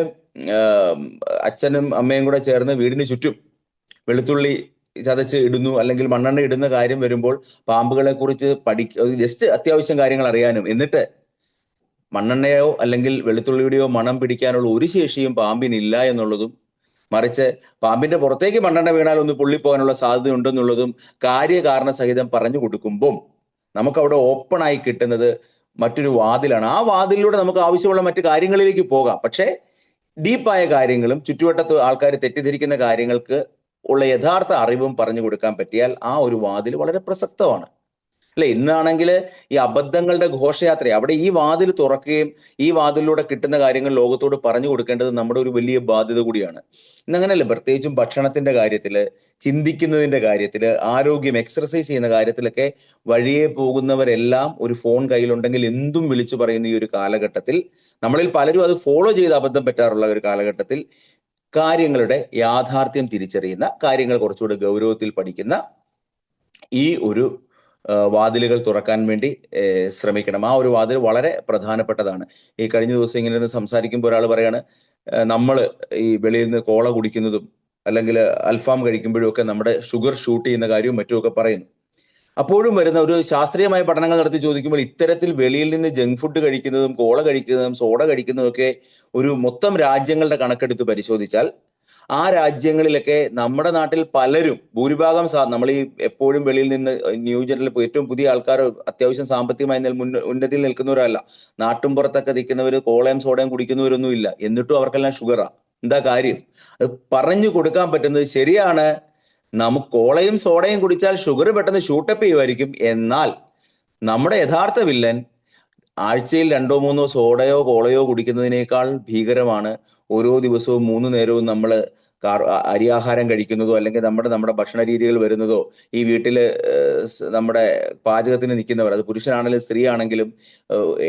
അച്ഛനും അമ്മയും കൂടെ ചേർന്ന് വീടിന് ചുറ്റും വെളുത്തുള്ളി ചതച്ച് ഇടുന്നു, അല്ലെങ്കിൽ മണ്ണെണ്ണ ഇടുന്ന കാര്യം വരുമ്പോൾ പാമ്പുകളെ കുറിച്ച് ജസ്റ്റ് അത്യാവശ്യം കാര്യങ്ങൾ അറിയാനും, എന്നിട്ട് മണ്ണെണ്ണയോ അല്ലെങ്കിൽ വെളുത്തുള്ളിയുടെയോ മണം പിടിക്കാനുള്ള ഒരു ശേഷിയും പാമ്പിനില്ല എന്നുള്ളതും, മറിച്ച് പാമ്പിന്റെ പുറത്തേക്ക് മണ്ണെണ്ണ വീണാൽ ഒന്ന് പൊള്ളിപ്പോകാനുള്ള സാധ്യത ഉണ്ടെന്നുള്ളതും കാര്യകാരണ സഹിതം പറഞ്ഞു കൊടുക്കുമ്പം നമുക്കവിടെ ഓപ്പണായി കിട്ടുന്നത് മറ്റൊരു വാതിലാണ്. ആ വാതിലിലൂടെ നമുക്ക് ആവശ്യമുള്ള മറ്റു കാര്യങ്ങളിലേക്ക് പോകാം. പക്ഷേ ഡീപ്പായ കാര്യങ്ങളും ചുറ്റുവട്ടത്ത് ആൾക്കാർ തെറ്റിദ്ധരിക്കുന്ന കാര്യങ്ങൾക്ക് ഉള്ള യഥാർത്ഥ അറിവും പറഞ്ഞു കൊടുക്കാൻ പറ്റിയാൽ ആ ഒരു വാതിൽ വളരെ പ്രസക്തമാണ്. അല്ലെ, ഇന്നാണെങ്കിൽ ഈ അബദ്ധങ്ങളുടെ ഘോഷയാത്ര, അവിടെ ഈ വാതിൽ തുറക്കുകയും ഈ വാതിലിലൂടെ കിട്ടുന്ന കാര്യങ്ങൾ ലോകത്തോട് പറഞ്ഞു കൊടുക്കേണ്ടത് നമ്മുടെ ഒരു വലിയ ബാധ്യത കൂടിയാണ്. ഇന്നങ്ങനെയല്ല, പ്രത്യേകിച്ചും ഭക്ഷണത്തിന്റെ കാര്യത്തില്, ചിന്തിക്കുന്നതിന്റെ കാര്യത്തില്, ആരോഗ്യം, എക്സർസൈസ് ചെയ്യുന്ന കാര്യത്തിലൊക്കെ വഴിയെ പോകുന്നവരെല്ലാം ഒരു ഫോൺ കയ്യിലുണ്ടെങ്കിൽ എന്തും വിളിച്ചു പറയുന്ന ഈ ഒരു കാലഘട്ടത്തിൽ, നമ്മളിൽ പലരും അത് ഫോളോ ചെയ്ത് അബദ്ധം പറ്റാറുള്ള ഒരു കാലഘട്ടത്തിൽ, കാര്യങ്ങളുടെ യാഥാർത്ഥ്യം തിരിച്ചറിയുന്ന, കാര്യങ്ങൾ കുറച്ചുകൂടി ഗൗരവത്തിൽ പഠിക്കുന്ന ഈ ഒരു വാതിലുകൾ തുറക്കാൻ വേണ്ടി ശ്രമിക്കണം. ആ ഒരു വാതിൽ വളരെ പ്രധാനപ്പെട്ടതാണ്. ഈ കഴിഞ്ഞ ദിവസം ഇങ്ങനെ ഇരുന്ന് സംസാരിക്കുമ്പോൾ ഒരാൾ പറയാണ്, നമ്മൾ ഈ വെളിയിൽ നിന്ന് കോള കുടിക്കുന്നതും അല്ലെങ്കിൽ അൽഫാം കഴിക്കുമ്പോഴും ഒക്കെ നമ്മുടെ ഷുഗർ ഷൂട്ട് ചെയ്യുന്ന കാര്യവും മറ്റുമൊക്കെ പറയുന്നു. അപ്പോഴും വരുന്ന ഒരു ശാസ്ത്രീയമായ പഠനങ്ങൾ നടത്തി ചോദിക്കുമ്പോൾ ഇത്തരത്തിൽ വെളിയിൽ നിന്ന് ജങ്ക് ഫുഡ് കഴിക്കുന്നതും കോള കഴിക്കുന്നതും സോഡ കഴിക്കുന്നതും ഒക്കെ ഒരു മൊത്തം രാജ്യങ്ങളുടെ കണക്കെടുത്ത് പരിശോധിച്ചാൽ ആ രാജ്യങ്ങളിലൊക്കെ നമ്മുടെ നാട്ടിൽ പലരും, ഭൂരിഭാഗം നമ്മൾ ഈ എപ്പോഴും വെളിയിൽ നിന്ന് ന്യൂജനിൽ ഏറ്റവും പുതിയ ആൾക്കാർ അത്യാവശ്യം സാമ്പത്തികമായി ഉന്നതിയിൽ നിൽക്കുന്നവരല്ല, നാട്ടുംപുറത്തൊക്കെ നിൽക്കുന്നവർ കോളയും സോഡയും കുടിക്കുന്നവരൊന്നും ഇല്ല. എന്നിട്ടും അവർക്കെല്ലാം ഷുഗറാ. എന്താ കാര്യം? അത് പറഞ്ഞു കൊടുക്കാൻ പറ്റുന്നത് ശരിയാണ്, നമുക്ക് കോളയും സോഡയും കുടിച്ചാൽ ഷുഗർ പെട്ടെന്ന് ഷൂട്ടപ്പ് ചെയ്യുമായിരിക്കും. എന്നാൽ നമ്മുടെ യഥാർത്ഥ വില്ലൻ ആഴ്ചയിൽ 2-3 സോഡയോ കോളയോ കുടിക്കുന്നതിനേക്കാൾ ഭീകരമാണ് ഓരോ ദിവസവും 3 നേരവും നമ്മൾ അരിയാഹാരം കഴിക്കുന്നതോ അല്ലെങ്കിൽ നമ്മുടെ ഭക്ഷണ രീതികൾ വരുന്നതോ. ഈ വീട്ടില് നമ്മുടെ പാചകത്തിന് നിൽക്കുന്നവർ, അത് പുരുഷനാണെങ്കിലും സ്ത്രീ ആണെങ്കിലും,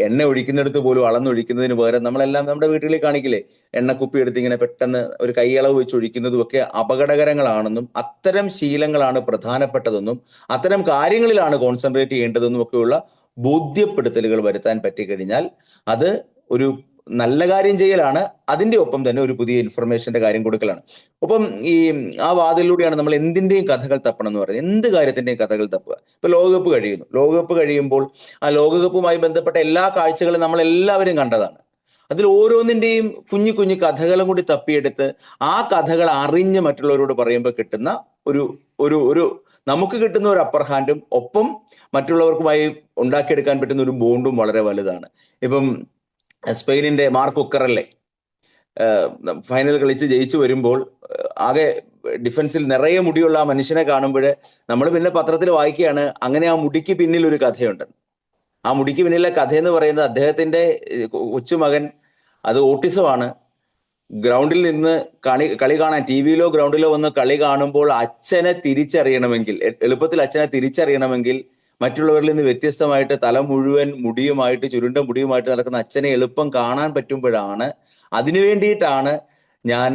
എണ്ണ ഒഴിക്കുന്നിടത്ത് പോലും അളന്നൊഴിക്കുന്നതിന് പകരം നമ്മളെല്ലാം നമ്മുടെ വീടുകളിൽ കാണിക്കില്ലേ, എണ്ണക്കുപ്പി എടുത്ത് ഇങ്ങനെ പെട്ടെന്ന് ഒരു കൈയളവ് വെച്ച് ഒഴിക്കുന്നതും ഒക്കെ അപകടകരങ്ങളാണെന്നും അത്തരം ശീലങ്ങളാണ് പ്രധാനപ്പെട്ടതെന്നും അത്തരം കാര്യങ്ങളിലാണ് കോൺസെൻട്രേറ്റ് ചെയ്യേണ്ടതെന്നും ഒക്കെയുള്ള ബോധ്യപ്പെടുത്തലുകൾ വരുത്താൻ പറ്റിക്കഴിഞ്ഞാൽ അത് ഒരു നല്ല കാര്യം ചെയ്യലാണ്. അതിന്റെ ഒപ്പം തന്നെ ഒരു പുതിയ ഇൻഫർമേഷന്റെ കാര്യം കൊടുക്കലാണ്. ഒപ്പം ഈ ആ വാതിലൂടെയാണ് നമ്മൾ എന്തിന്റെയും കഥകൾ തപ്പണം എന്ന് പറയുന്നത്. എന്ത് കാര്യത്തിന്റെയും കഥകൾ തപ്പുക. ഇപ്പൊ ലോകകപ്പ് കഴിയുന്നു. ലോകകപ്പ് കഴിയുമ്പോൾ ആ ലോകകപ്പുമായി ബന്ധപ്പെട്ട എല്ലാ കാഴ്ചകളും നമ്മൾ എല്ലാവരും കണ്ടതാണ്. അതിൽ ഓരോന്നിന്റെയും കുഞ്ഞു കുഞ്ഞു കഥകളും കൂടി തപ്പിയെടുത്ത് ആ കഥകൾ അറിഞ്ഞ് മറ്റുള്ളവരോട് പറയുമ്പോൾ കിട്ടുന്ന ഒരു ഒരു ഒരു നമുക്ക് കിട്ടുന്ന ഒരു അപ്പർ ഹാൻഡും ഒപ്പം മറ്റുള്ളവർക്കുമായി ഉണ്ടാക്കിയെടുക്കാൻ പറ്റുന്ന ഒരു ബോണ്ടും വളരെ വലുതാണ്. ഇപ്പം സ്പെയിനിന്റെ മാർക്ക് ഉക്കറല്ലേ ഫൈനൽ കളിച്ച് ജയിച്ചു വരുമ്പോൾ ആകെ ഡിഫൻസിൽ നിറയെ മുടിയുള്ള ആ മനുഷ്യനെ കാണുമ്പോൾ നമ്മൾ പിന്നെ പത്രത്തിൽ വായിക്കുകയാണ്, അങ്ങനെ ആ മുടിക്ക് പിന്നിൽ ഒരു കഥയുണ്ട്. ആ മുടിക്ക് പിന്നിലെ കഥയെന്ന് പറയുന്നത് അദ്ദേഹത്തിന്റെ കൊച്ചുമകൻ, അത് ഓട്ടിസമാണ്. ഗ്രൗണ്ടിൽ നിന്ന് കളി കാണാൻ ടിവിയിലോ ഗ്രൗണ്ടിലോ വന്ന് കളി കാണുമ്പോൾ അച്ഛനെ തിരിച്ചറിയണമെങ്കിൽ, എളുപ്പത്തിൽ അച്ഛനെ തിരിച്ചറിയണമെങ്കിൽ മറ്റുള്ളവരിൽ നിന്ന് വ്യത്യസ്തമായിട്ട് തല മുഴുവൻ മുടിയുമായിട്ട്, ചുരുണ്ട മുടിയുമായിട്ട് നടക്കുന്ന അച്ഛനെ എളുപ്പം കാണാൻ പറ്റുമ്പോഴാണ്, അതിനു വേണ്ടിയിട്ടാണ് ഞാൻ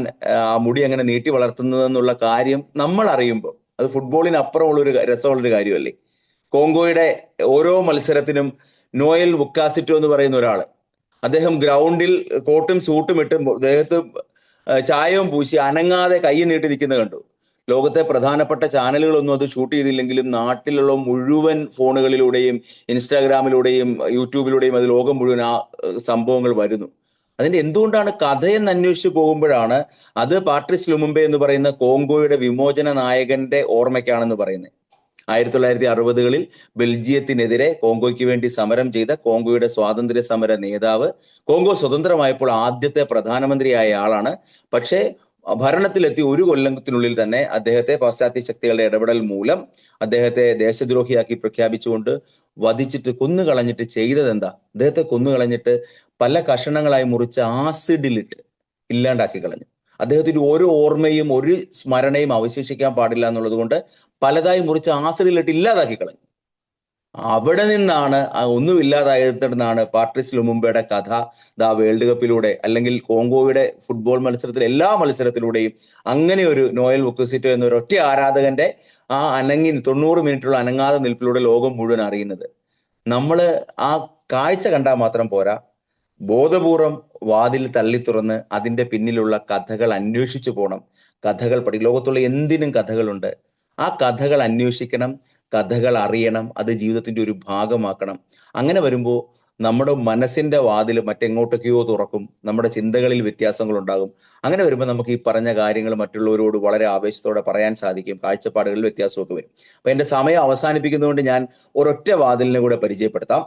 ആ മുടി അങ്ങനെ നീട്ടി വളർത്തുന്നതെന്നുള്ള കാര്യം നമ്മൾ അറിയുമ്പോൾ അത് ഫുട്ബോളിനപ്പുറമുള്ളൊരു രസമുള്ളൊരു കാര്യമല്ലേ. കോങ്കോയുടെ ഓരോ മത്സരത്തിനും നോയൽ വുക്കാസിറ്റോ എന്ന് പറയുന്ന ഒരാൾ, അദ്ദേഹം ഗ്രൗണ്ടിൽ കോട്ടും സൂട്ടും ഇട്ട് ദേഹത്ത് ചായവും പൂശി അനങ്ങാതെ കൈ നീട്ടി നിൽക്കുന്നത് കണ്ടു. ലോകത്തെ പ്രധാനപ്പെട്ട ചാനലുകളൊന്നും അത് ഷൂട്ട് ചെയ്തില്ലെങ്കിലും നാട്ടിലുള്ള മുഴുവൻ ഫോണുകളിലൂടെയും ഇൻസ്റ്റാഗ്രാമിലൂടെയും യൂട്യൂബിലൂടെയും അത് ലോകം മുഴുവൻ ആ സംഭവങ്ങൾ വരുന്നു. അതിന്റെ എന്തുകൊണ്ടാണ് കഥയെന്ന് അന്വേഷിച്ച് പോകുമ്പോഴാണ് അത് പാട്രിസ് ലുമുംബെ എന്ന് പറയുന്ന കോങ്കോയുടെ വിമോചന നായകന്റെ ഓർമ്മയ്ക്കാണെന്ന് പറയുന്നത്. 1960കളിൽ ബെൽജിയത്തിനെതിരെ കോങ്കോയ്ക്ക് വേണ്ടി സമരം ചെയ്ത കോങ്കോയുടെ സ്വാതന്ത്ര്യ സമര നേതാവ്, കോങ്കോ സ്വതന്ത്രമായപ്പോൾ ആദ്യത്തെ പ്രധാനമന്ത്രിയായ ആളാണ്. പക്ഷേ ഭരണത്തിലെത്തി 1 കൊല്ലത്തിനുള്ളിൽ തന്നെ അദ്ദേഹത്തെ പാശ്ചാത്യ ശക്തികളുടെ ഇടപെടൽ മൂലം അദ്ദേഹത്തെ ദേശദ്രോഹിയാക്കി പ്രഖ്യാപിച്ചുകൊണ്ട് വധിച്ചിട്ട് കൊന്നുകളഞ്ഞിട്ട് ചെയ്തത് എന്താ? അദ്ദേഹത്തെ കൊന്നുകളഞ്ഞിട്ട് പല കഷണങ്ങളായി മുറിച്ച് ആസിഡിലിട്ട് ഇല്ലാണ്ടാക്കി കളഞ്ഞു. അദ്ദേഹത്തിന്റെ ഓരോ ഓർമ്മയും ഒരു സ്മരണയും അവശേഷിക്കാൻ പാടില്ല എന്നുള്ളത് കൊണ്ട് പലതായി മുറിച്ച് ആസിഡിലിട്ട് ഇല്ലാതാക്കി കളഞ്ഞു. അവിടെ നിന്നാണ് ഒന്നുമില്ലാതായിരുന്നാണ് പാട്രിസ് ലുമുംബയുടെ കഥ വേൾഡ് കപ്പിലൂടെ അല്ലെങ്കിൽ കോങ്കോയുടെ ഫുട്ബോൾ മത്സരത്തിൽ എല്ലാ മത്സരത്തിലൂടെയും അങ്ങനെ ഒരു നോയൽ വുക്കുസിറ്റോ എന്ന ഒരൊറ്റ ആരാധകന്റെ ആ 90 മിനിറ്റുള്ള അനങ്ങാതെ നിൽപ്പിലൂടെ ലോകം മുഴുവൻ അറിയുന്നത്. നമ്മൾ ആ കാഴ്ച കണ്ടാൽ മാത്രം പോരാ, ബോധപൂർവം വാതിൽ തള്ളി തുറന്ന് അതിന്റെ പിന്നിലുള്ള കഥകൾ അന്വേഷിച്ചു പോകണം. കഥകൾ ലോകത്തുള്ള എന്തിനും കഥകളുണ്ട്. ആ കഥകൾ അന്വേഷിക്കണം, കഥകൾ അറിയണം, അത് ജീവിതത്തിന്റെ ഒരു ഭാഗമാക്കണം. അങ്ങനെ വരുമ്പോൾ നമ്മുടെ മനസ്സിന്റെ വാതിൽ മറ്റെങ്ങോട്ടൊക്കെയോ തുറക്കും, നമ്മുടെ ചിന്തകളിൽ വ്യത്യാസങ്ങൾ ഉണ്ടാകും. അങ്ങനെ വരുമ്പോൾ നമുക്ക് ഈ പറഞ്ഞ കാര്യങ്ങൾ മറ്റുള്ളവരോട് വളരെ ആവേശത്തോടെ പറയാൻ സാധിക്കും, കാഴ്ചപ്പാടുകളിൽ വ്യത്യാസമൊക്കെ വരും. അപ്പൊ എന്റെ സമയം അവസാനിപ്പിക്കുന്നതുകൊണ്ട് ഞാൻ ഒരൊറ്റ വാതിലിനെ കൂടെ പരിചയപ്പെടുത്താം.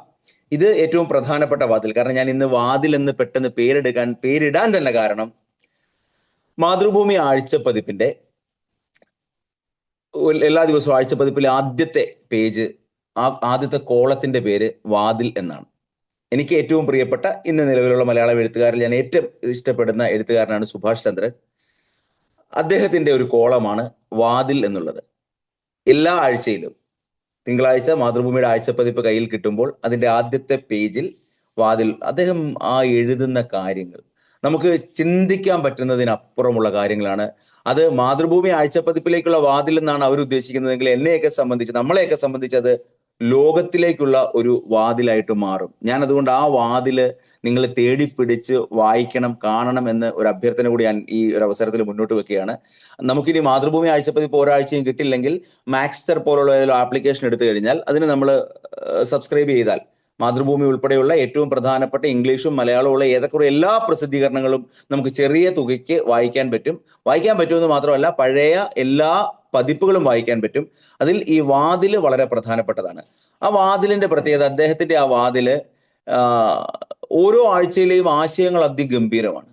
ഇത് ഏറ്റവും പ്രധാനപ്പെട്ട വാതിൽ. കാരണം ഞാൻ ഇന്ന് വാതിൽ എന്ന് പെട്ടെന്ന് പേരിടാൻ തന്നെ കാരണം മാതൃഭൂമി ആഴ്ചപ്പതിപ്പിന്റെ എല്ലാ ദിവസവും ആഴ്ചപ്പതിപ്പിലെ ആദ്യത്തെ പേജ്, ആദ്യത്തെ കോളത്തിന്റെ പേര് വാതിൽ എന്നാണ്. എനിക്ക് ഏറ്റവും പ്രിയപ്പെട്ട ഇന്ന് നിലവിലുള്ള മലയാളം എഴുത്തുകാരിൽ ഞാൻ ഏറ്റവും ഇഷ്ടപ്പെടുന്ന എഴുത്തുകാരനാണ് സുഭാഷ് ചന്ദ്രൻ. അദ്ദേഹത്തിന്റെ ഒരു കോളമാണ് വാതിൽ എന്നുള്ളത്. എല്ലാ ആഴ്ചയിലും തിങ്കളാഴ്ച മാതൃഭൂമിയുടെ ആഴ്ചപ്പതിപ്പ് കയ്യിൽ കിട്ടുമ്പോൾ അതിന്റെ ആദ്യത്തെ പേജിൽ വാതിൽ, അദ്ദേഹം ആ എഴുതുന്ന കാര്യങ്ങൾ നമുക്ക് ചിന്തിക്കാൻ പറ്റുന്നതിനപ്പുറമുള്ള കാര്യങ്ങളാണ്. അത് മാതൃഭൂമി ആഴ്ചപ്പതിപ്പിലേക്കുള്ള വാതിൽ എന്നാണ് അവർ ഉദ്ദേശിക്കുന്നതെങ്കിൽ നമ്മളെയൊക്കെ സംബന്ധിച്ച് അത് ലോകത്തിലേക്കുള്ള ഒരു വാതിലായിട്ട് മാറും. ഞാൻ അതുകൊണ്ട് ആ വാതില് നിങ്ങൾ തേടിപ്പിടിച്ച് വായിക്കണം, കാണണം എന്ന് ഒരു അഭ്യർത്ഥന കൂടി ഞാൻ ഈ ഒരു അവസരത്തിൽ മുന്നോട്ട് വെക്കുകയാണ്. നമുക്കിനി മാതൃഭൂമി ആഴ്ചപ്പതിപ്പ് ഒരാഴ്ചയും കിട്ടില്ലെങ്കിൽ മാക്സ്റ്റർ പോലുള്ള ഏതെങ്കിലും ആപ്ലിക്കേഷൻ എടുത്തു കഴിഞ്ഞാൽ അതിന് നമ്മൾ സബ്സ്ക്രൈബ് ചെയ്താൽ മാതൃഭൂമി ഉൾപ്പെടെയുള്ള ഏറ്റവും പ്രധാനപ്പെട്ട ഇംഗ്ലീഷും മലയാളവും ഉള്ള ഏതൊക്കെ എല്ലാ പ്രസിദ്ധീകരണങ്ങളും നമുക്ക് ചെറിയ തുകയ്ക്ക് വായിക്കാൻ പറ്റുമെന്ന് മാത്രമല്ല പഴയ എല്ലാ പതിപ്പുകളും വായിക്കാൻ പറ്റും. അതിൽ ഈ വാതില് വളരെ പ്രധാനപ്പെട്ടതാണ്. ആ വാതിലിന്റെ പ്രത്യേകത, അദ്ദേഹത്തിന്റെ ആ വാതില് ഓരോ ആഴ്ചയിലെയും ആശയങ്ങൾ അതിഗംഭീരമാണ്.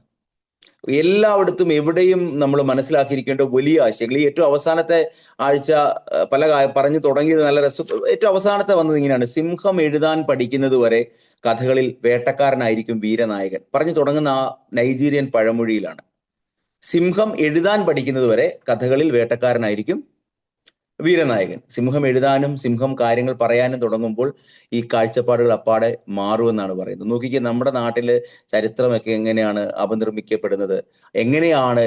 എല്ലായിടത്തും എവിടെയും നമ്മൾ മനസ്സിലാക്കിയിരിക്കേണ്ട വലിയ ആശയങ്ങൾ. ഈ ഏറ്റവും അവസാനത്തെ ആഴ്ച പറഞ്ഞു തുടങ്ങിയത് നല്ല ഏറ്റവും അവസാനത്തെ വന്നത് ഇങ്ങനെയാണ്: സിംഹം എഴുതാൻ പഠിക്കുന്നത് വരെ കഥകളിൽ വേട്ടക്കാരനായിരിക്കും വീരനായകൻ. പറഞ്ഞു തുടങ്ങുന്ന ആ നൈജീരിയൻ പഴമൊഴിയിലാണ്. സിംഹം എഴുതാൻ പഠിക്കുന്നത് വരെ കഥകളിൽ വേട്ടക്കാരനായിരിക്കും വീരനായകൻ. സിംഹം എഴുതാനും സിംഹം കാര്യങ്ങൾ പറയാനും തുടങ്ങുമ്പോൾ ഈ കാഴ്ചപ്പാടുകൾ അപ്പാടെ മാറുമെന്നാണ് പറയുന്നത്. നോക്കിക്കേ, നമ്മുടെ നാട്ടില് ചരിത്രമൊക്കെ എങ്ങനെയാണ് അപനിർമ്മിക്കപ്പെടുന്നത്, എങ്ങനെയാണ്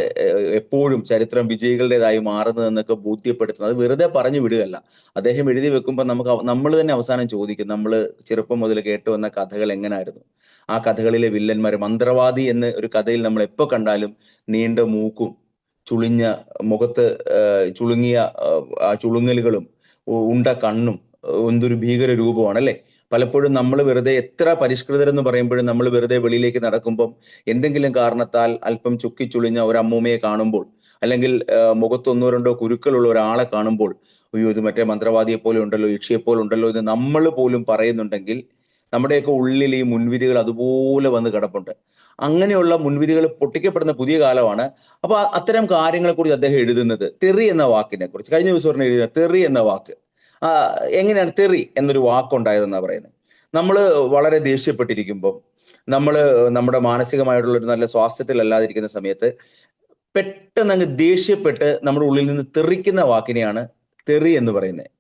എപ്പോഴും ചരിത്രം വിജയികളുടേതായി മാറുന്നത് എന്നൊക്കെ ബോധ്യപ്പെടുത്തുന്നത്. അത് വെറുതെ പറഞ്ഞു വിടുകയല്ല. അദ്ദേഹം എഴുതി വെക്കുമ്പോൾ നമ്മൾ തന്നെ അവസാനം ചോദിക്കും, നമ്മൾ ചെറുപ്പം മുതൽ കേട്ടു വന്ന കഥകൾ എങ്ങനായിരുന്നു, ആ കഥകളിലെ വില്ലന്മാർ. മന്ത്രവാദി എന്ന് ഒരു കഥയിൽ നമ്മൾ എപ്പോൾ കണ്ടാലും നീണ്ട മൂക്കും ചുളിഞ്ഞ മുഖത്ത് ചുളുങ്ങിയ ആ ചുളുങ്ങലുകളും ഉണ്ട കണ്ണും എന്തൊരു ഭീകര രൂപമാണ് അല്ലെ. പലപ്പോഴും നമ്മൾ വെറുതെ എത്ര പരിഷ്കൃതരെന്ന് പറയുമ്പോഴും നമ്മൾ വെറുതെ വെളിയിലേക്ക് നടക്കുമ്പം എന്തെങ്കിലും കാരണത്താൽ അല്പം ചുക്കിച്ചുളിഞ്ഞ ഒരു അമ്മൂമ്മയെ കാണുമ്പോൾ, അല്ലെങ്കിൽ മുഖത്ത് ഒന്നോ രണ്ടോ കുരുക്കളുള്ള ഒരാളെ കാണുമ്പോൾ, അയ്യോ ഇത് മറ്റേ മന്ത്രവാദിയെ പോലെ ഉണ്ടല്ലോ, യക്ഷിയെ പോലെ ഉണ്ടല്ലോ എന്ന് നമ്മൾ പോലും പറയുന്നുണ്ടെങ്കിൽ നമ്മുടെയൊക്കെ ഉള്ളിൽ ഈ മുൻവിധികൾ അതുപോലെ വന്ന് കിടപ്പുണ്ട്. അങ്ങനെയുള്ള മുൻവിധികൾ പൊട്ടിക്കപ്പെടുന്ന പുതിയ കാലമാണ്. അപ്പൊ അത്തരം കാര്യങ്ങളെ കുറിച്ച് അദ്ദേഹം എഴുതുന്നത്, തെറി എന്ന വാക്കിനെ കുറിച്ച്. കഴിഞ്ഞ ദിവസം എഴുതുന്ന തെറി എന്ന വാക്ക്, എങ്ങനെയാണ് തെറി എന്നൊരു വാക്കുണ്ടായതെന്നാ പറയുന്നത്. നമ്മൾ വളരെ ദേഷ്യപ്പെട്ടിരിക്കുമ്പോൾ, നമ്മൾ നമ്മുടെ മാനസികമായിട്ടുള്ള ഒരു നല്ല സ്വാസ്ഥ്യത്തിലല്ലാതിരിക്കുന്ന സമയത്ത് പെട്ടെന്ന് അങ്ങ് ദേഷ്യപ്പെട്ട് നമ്മുടെ ഉള്ളിൽ നിന്ന് തെറിക്കുന്ന വാക്കിനെയാണ് തെറി എന്ന് പറയുന്നത്.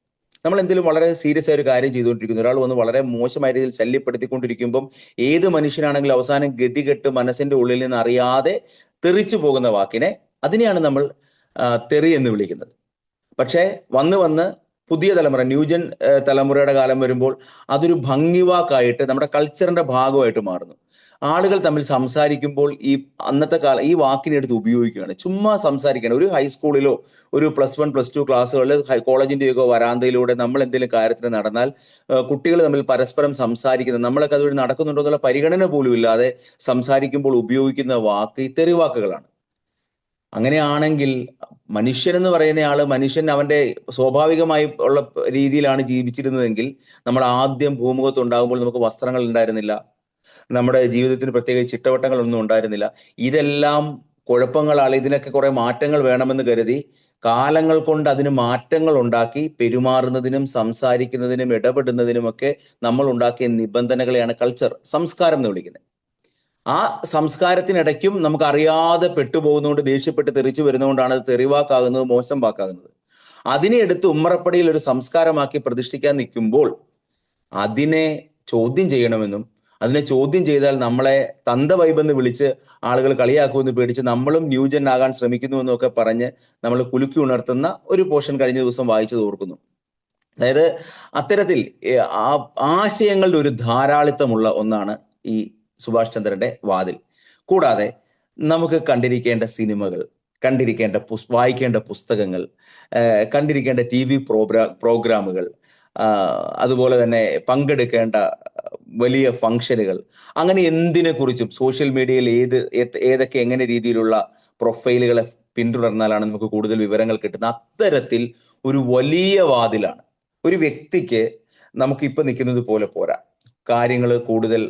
നമ്മൾ എന്തെങ്കിലും വളരെ സീരിയസ് ആയ ഒരു കാര്യം ചെയ്തുകൊണ്ടിരിക്കുന്നു, ഒരാൾ വന്ന് വളരെ മോശമായ രീതിയിൽ ശല്യപ്പെടുത്തിക്കൊണ്ടിരിക്കുമ്പം ഏത് മനുഷ്യനാണെങ്കിലും അവസാനം ഗതികെട്ട് മനസ്സിന്റെ ഉള്ളിൽ നിന്ന് അറിയാതെ തെറിച്ചു പോകുന്ന വാക്കിനെ, അതിനെയാണ് നമ്മൾ തെറി എന്ന് വിളിക്കുന്നത്. പക്ഷേ വന്ന് പുതിയ തലമുറ, ന്യൂജൻ തലമുറയുടെ കാലം വരുമ്പോൾ അതൊരു ഭംഗിവാക്കായിട്ട് നമ്മുടെ കൾച്ചറിന്റെ ഭാഗമായിട്ട് മാറുന്നു. ആളുകൾ തമ്മിൽ സംസാരിക്കുമ്പോൾ അന്നത്തെ കാലം ഈ വാക്കിനെ എടുത്ത് ഉപയോഗിക്കുകയാണ്. ചുമ്മാ സംസാരിക്കുകയാണ്. ഒരു ഹൈസ്കൂളിലോ ഒരു +1 +2 ക്ലാസ്സുകളിൽ കോളേജിന്റെയൊക്കെ വരാന്തയിലൂടെ നമ്മൾ എന്തെങ്കിലും കാര്യത്തിന് നടന്നാൽ കുട്ടികൾ തമ്മിൽ പരസ്പരം സംസാരിക്കുന്നത്, നമ്മളൊക്കെ അതുവഴി നടക്കുന്നുണ്ടോ എന്നുള്ള പരിഗണന പോലും ഇല്ലാതെ സംസാരിക്കുമ്പോൾ ഉപയോഗിക്കുന്ന വാക്ക് ഈ തെറിവാക്കുകളാണ്. അങ്ങനെയാണെങ്കിൽ മനുഷ്യൻ എന്ന് പറയുന്ന മനുഷ്യൻ അവന്റെ സ്വാഭാവികമായി ഉള്ള രീതിയിലാണ് ജീവിച്ചിരുന്നതെങ്കിൽ, നമ്മൾ ആദ്യം ഭൂമുഖത്ത് ഉണ്ടാകുമ്പോൾ നമുക്ക് വസ്ത്രങ്ങൾ ഉണ്ടായിരുന്നില്ല, നമ്മുടെ ജീവിതത്തിന് പ്രത്യേക ചിട്ടവട്ടങ്ങളൊന്നും ഉണ്ടായിരുന്നില്ല. ഇതെല്ലാം കുഴപ്പങ്ങളാണ്. ഇതിനൊക്കെ കുറെ മാറ്റങ്ങൾ വേണമെന്ന് കരുതി കാലങ്ങൾ കൊണ്ട് അതിന് മാറ്റങ്ങൾ ഉണ്ടാക്കി പെരുമാറുന്നതിനും സംസാരിക്കുന്നതിനും ഇടപെടുന്നതിനുമൊക്കെ നമ്മൾ ഉണ്ടാക്കിയ നിബന്ധനകളെയാണ് കൾച്ചർ, സംസ്കാരം എന്ന് വിളിക്കുന്നത്. ആ സംസ്കാരത്തിനിടയ്ക്കും നമുക്ക് അറിയാതെ പെട്ടുപോകുന്നതുകൊണ്ട്, ദേഷ്യപ്പെട്ട് തെറിച്ചു വരുന്നതുകൊണ്ടാണ് അത് തെറിവാക്കാകുന്നത്, മോശം വാക്കാകുന്നത്. അതിനെ എടുത്ത് ഉമ്മറപ്പടിയിൽ ഒരു സംസ്കാരമാക്കി പ്രതിഷ്ഠിക്കാൻ നിൽക്കുമ്പോൾ അതിനെ ചോദ്യം ചെയ്യണമെന്നും, അതിനെ ചോദ്യം ചെയ്താൽ നമ്മളെ തന്തവൈബെന്ന് വിളിച്ച് ആളുകൾ കളിയാക്കുമെന്ന് പേടിച്ച് നമ്മളും ന്യൂജൻ ആകാൻ ശ്രമിക്കുന്നുവെന്നും ഒക്കെ പറഞ്ഞ് നമ്മൾ കുലുക്കി ഉണർത്തുന്ന ഒരു പോർഷൻ കഴിഞ്ഞ ദിവസം വായിച്ചത് ഓർക്കുന്നു. അതായത് അത്തരത്തിൽ ആശയങ്ങളുടെ ഒരു ധാരാളിത്തമുള്ള ഒന്നാണ് ഈ സുഭാഷ് ചന്ദ്രന്റെ വാതിൽ. കൂടാതെ നമുക്ക് കണ്ടിരിക്കേണ്ട സിനിമകൾ, കണ്ടിരിക്കേണ്ട വായിക്കേണ്ട പുസ്തകങ്ങൾ, കണ്ടിരിക്കേണ്ട TV പ്രോഗ്രാമുകൾ, അതുപോലെ തന്നെ പങ്കെടുക്കേണ്ട വലിയ ഫംഗ്ഷനുകൾ, അങ്ങനെ എന്തിനെ കുറിച്ചും സോഷ്യൽ മീഡിയയിൽ ഏതൊക്കെ എങ്ങനെ രീതിയിലുള്ള പ്രൊഫൈലുകളെ പിന്തുടർന്നാലാണ് നമുക്ക് കൂടുതൽ വിവരങ്ങൾ കിട്ടുന്നത്. അത്തരത്തിൽ ഒരു വലിയ വാതിലാണ്. ഒരു വ്യക്തിക്ക് നമുക്ക് ഇപ്പൊ നിൽക്കുന്നത് പോലെ പോരാ. കാര്യങ്ങൾ കൂടുതൽ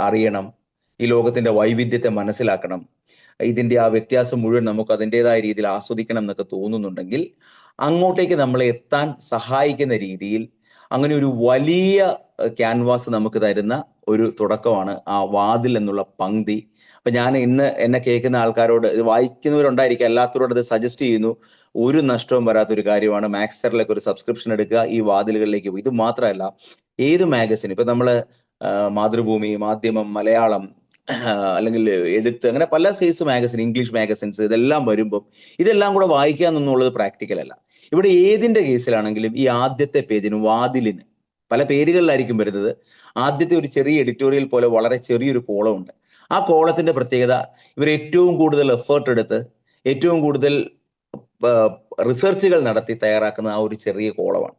അറിയണം, ഈ ലോകത്തിന്റെ വൈവിധ്യത്തെ മനസ്സിലാക്കണം, ഇതിന്റെ ആ വ്യത്യാസം മുഴുവൻ നമുക്ക് അതിൻ്റെതായ രീതിയിൽ ആസ്വദിക്കണം എന്നൊക്കെ തോന്നുന്നുണ്ടെങ്കിൽ അങ്ങോട്ടേക്ക് നമ്മളെ എത്താൻ സഹായിക്കുന്ന രീതിയിൽ അങ്ങനെ ഒരു വലിയ ക്യാൻവാസ് നമുക്ക് തരുന്ന ഒരു തുടക്കമാണ് ആ വാതിൽ എന്നുള്ള പങ്ക്തി. അപ്പൊ ഞാൻ ഇന്ന് എന്നെ കേൾക്കുന്ന ആൾക്കാരോട്, ഇത് വായിക്കുന്നവരുണ്ടായിരിക്കും, അല്ലാത്തവരോട് ഇത് സജസ്റ്റ് ചെയ്യുന്നു. ഒരു നഷ്ടവും വരാത്തൊരു കാര്യമാണ്. മാക്സ്റ്ററിലേക്ക് ഒരു സബ്സ്ക്രിപ്ഷൻ എടുക്കുക, ഈ വാതിലുകളിലേക്ക് പോകും. ഇത് മാത്രമല്ല, ഏത് മാഗസിൻ, ഇപ്പൊ നമ്മള് മാതൃഭൂമി, മാധ്യമം, മലയാളം, അല്ലെങ്കിൽ എഴുത്ത്, അങ്ങനെ പല സൈസ് മാഗസിൻ, ഇംഗ്ലീഷ് മാഗസിൻസ്, ഇതെല്ലാം വരുമ്പം ഇതെല്ലാം കൂടെ വായിക്കുക എന്നുള്ളത് പ്രാക്ടിക്കൽ അല്ല. ഇവിടെ ഏതിന്റെ കേസിലാണെങ്കിലും ഈ ആദ്യത്തെ പേജിന്, വാതിലിന് പല പേരുകളിലായിരിക്കും വരുന്നത്. ആദ്യത്തെ ഒരു ചെറിയ എഡിറ്റോറിയൽ പോലെ വളരെ ചെറിയൊരു കോളമുണ്ട്. ആ കോളത്തിന്റെ പ്രത്യേകത, ഇവർ ഏറ്റവും കൂടുതൽ എഫേർട്ട് എടുത്ത് ഏറ്റവും കൂടുതൽ റിസർച്ചുകൾ നടത്തി തയ്യാറാക്കുന്ന ആ ഒരു ചെറിയ കോളമാണ്.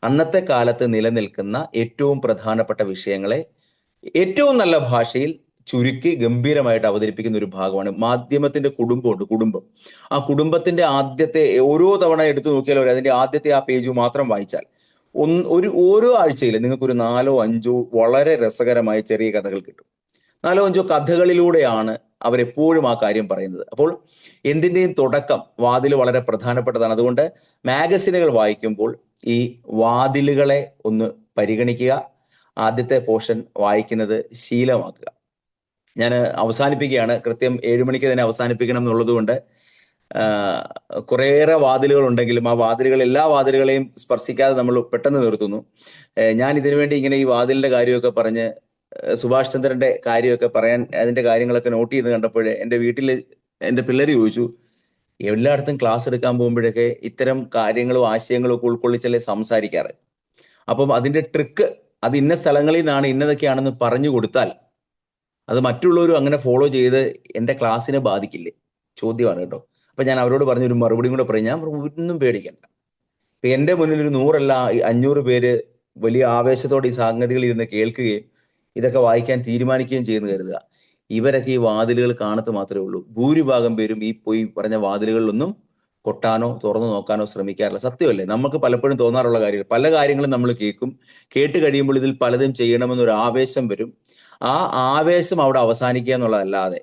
അന്നത്തെ കാലത്ത് നിലനിൽക്കുന്ന ഏറ്റവും പ്രധാനപ്പെട്ട വിഷയങ്ങളെ ഏറ്റവും നല്ല ഭാഷയിൽ ചുരുക്കി ഗംഭീരമായിട്ട് അവതരിപ്പിക്കുന്ന ഒരു ഭാഗമാണ്. മാധ്യമത്തിന്റെ കുടുംബമുണ്ട്, കുടുംബം. ആ കുടുംബത്തിന്റെ ആദ്യത്തെ ഓരോ തവണ എടുത്തു നോക്കിയാൽ അതിന്റെ ആദ്യത്തെ ആ പേജ് മാത്രം വായിച്ചാൽ ഓരോ ആഴ്ചയിൽ നിങ്ങൾക്ക് ഒരു 4-5 വളരെ രസകരമായ ചെറിയ കഥകൾ കിട്ടും. 4-5 കഥകളിലൂടെയാണ് അവരെപ്പോഴും ആ കാര്യം പറയുന്നത്. അപ്പോൾ എന്തിൻ്റെയും തുടക്കം വാതിൽ വളരെ പ്രധാനപ്പെട്ടതാണ്. അതുകൊണ്ട് മാഗസിനുകൾ വായിക്കുമ്പോൾ ഈ വാതിലുകളെ ഒന്ന് പരിഗണിക്കുക, ആദ്യത്തെ പോർഷൻ വായിക്കുന്നത് ശീലമാക്കുക. ഞാൻ അവസാനിപ്പിക്കുകയാണ്. കൃത്യം 7 മണിക്ക് തന്നെ അവസാനിപ്പിക്കണം എന്നുള്ളത് കൊണ്ട് കുറേയേറെ വാതിലുകൾ ഉണ്ടെങ്കിലും ആ വാതിലുകൾ, എല്ലാ വാതിലുകളെയും സ്പർശിക്കാതെ നമ്മൾ പെട്ടെന്ന് നിർത്തുന്നു. ഞാൻ ഇതിനുവേണ്ടി ഇങ്ങനെ ഈ വാതിലിന്റെ കാര്യമൊക്കെ പറഞ്ഞ് സുഭാഷ് ചന്ദ്രന്റെ കാര്യമൊക്കെ പറയാൻ, അതിന്റെ കാര്യങ്ങളൊക്കെ നോട്ട് ചെയ്ത് കണ്ടപ്പോൾ എൻ്റെ വീട്ടിൽ എൻ്റെ പിള്ളേർ ചോദിച്ചു, എല്ലായിടത്തും ക്ലാസ് എടുക്കാൻ പോകുമ്പോഴൊക്കെ ഇത്തരം കാര്യങ്ങളും ആശയങ്ങളും ഒക്കെ ഉൾക്കൊള്ളിച്ചല്ലേ സംസാരിക്കാറ്. അപ്പം അതിന്റെ ട്രിക്ക്, അത് ഇന്ന സ്ഥലങ്ങളിൽ നിന്നാണ് ഇന്നതൊക്കെയാണെന്ന് പറഞ്ഞു കൊടുത്താൽ അത് മറ്റുള്ളവരും അങ്ങനെ ഫോളോ ചെയ്ത് എൻ്റെ ക്ലാസ്സിനെ ബാധിക്കില്ലേ? ചോദ്യമാണ് കേട്ടോ. അപ്പൊ ഞാൻ അവരോട് പറഞ്ഞൊരു മറുപടിയും കൂടെ പറയും. ഞാൻ ഒന്നും പേടിക്കണ്ട. ഇപ്പൊ എൻ്റെ മുന്നിൽ ഒരു 100 അല്ല 500 പേര് വലിയ ആവേശത്തോടെ ഈ സംഗതികൾ ഇരുന്ന് കേൾക്കുകയും ഇതൊക്കെ വായിക്കാൻ തീരുമാനിക്കുകയും ചെയ്യുന്നു കരുതുക. ഇവരൊക്കെ ഈ വാതിലുകൾ കാണത്ത് മാത്രമേ ഉള്ളൂ. ഭൂരിഭാഗം പേരും ഈ പോയി പറഞ്ഞ വാതിലുകളിലൊന്നും കൊട്ടാനോ തുറന്നു നോക്കാനോ ശ്രമിക്കാറില്ല. സത്യമല്ലേ? നമുക്ക് പലപ്പോഴും തോന്നാറുള്ള കാര്യങ്ങൾ, പല കാര്യങ്ങളും നമ്മൾ കേട്ട് കഴിയുമ്പോൾ ഇതിൽ പലതും ചെയ്യണമെന്നൊരു ആവേശം വരും. ആ ആവേശം അവിടെ അവസാനിക്കുക എന്നുള്ളതല്ലാതെ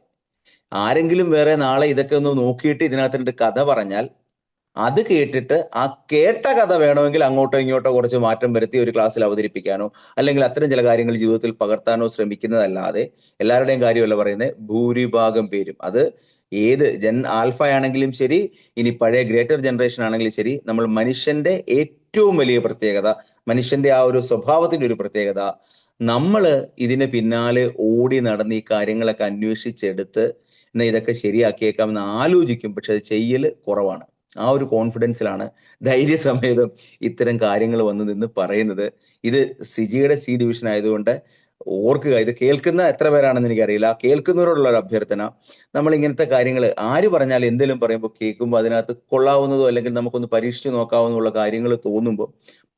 ആരെങ്കിലും വേറെ നാളെ ഇതൊക്കെ ഒന്ന് നോക്കിയിട്ട് ഇതിനകത്ത് കഥ പറഞ്ഞാൽ അത് കേട്ടിട്ട് ആ കേട്ട കഥ വേണമെങ്കിൽ അങ്ങോട്ടോ ഇങ്ങോട്ടോ കുറച്ച് മാറ്റം വരുത്തി ഒരു ക്ലാസ്സിൽ അവതരിപ്പിക്കാനോ അല്ലെങ്കിൽ അത്തരം ചില കാര്യങ്ങൾ ജീവിതത്തിൽ പകർത്താനോ ശ്രമിക്കുന്നതല്ലാതെ, എല്ലാവരുടെയും കാര്യമല്ല പറയുന്നത്, ഭൂരിഭാഗം പേരും, അത് ഏത് ആൽഫ ആണെങ്കിലും ശരി, ഇനി പഴയ ഗ്രേറ്റർ ജനറേഷൻ ആണെങ്കിലും ശരി, നമ്മൾ മനുഷ്യന്റെ ഏറ്റവും വലിയ പ്രത്യേകത, മനുഷ്യന്റെ ആ ഒരു സ്വഭാവത്തിന്റെ ഒരു പ്രത്യേകത, നമ്മൾ ഇതിന് പിന്നാലെ ഓടി നടന്ന് ഈ കാര്യങ്ങളൊക്കെ അന്വേഷിച്ചെടുത്ത് എന്നാൽ ഇതൊക്കെ ശരിയാക്കിയേക്കാമെന്ന് ആലോചിക്കും. പക്ഷെ അത് ചെയ്യൽ കുറവാണ്. ആ ഒരു കോൺഫിഡൻസിലാണ് ധൈര്യസമേതം ഇത്തരം കാര്യങ്ങൾ വന്ന് നിന്ന് പറയുന്നത്. ഇത് സിജിയുടെ സി ഡിവിഷൻ ആയതുകൊണ്ട് ഓർക്കുക, ഇത് കേൾക്കുന്ന എത്ര പേരാണെന്ന് എനിക്കറിയില്ല. കേൾക്കുന്നവരോടുള്ള ഒരു അഭ്യർത്ഥന, നമ്മൾ ഇങ്ങനത്തെ കാര്യങ്ങൾ ആര് പറഞ്ഞാലും എന്തെങ്കിലും പറയുമ്പോൾ കേൾക്കുമ്പോൾ അതിനകത്ത് കൊള്ളാവുന്നതോ അല്ലെങ്കിൽ നമുക്കൊന്ന് പരീക്ഷിച്ച് നോക്കാവുന്നുള്ള കാര്യങ്ങൾ തോന്നുമ്പോൾ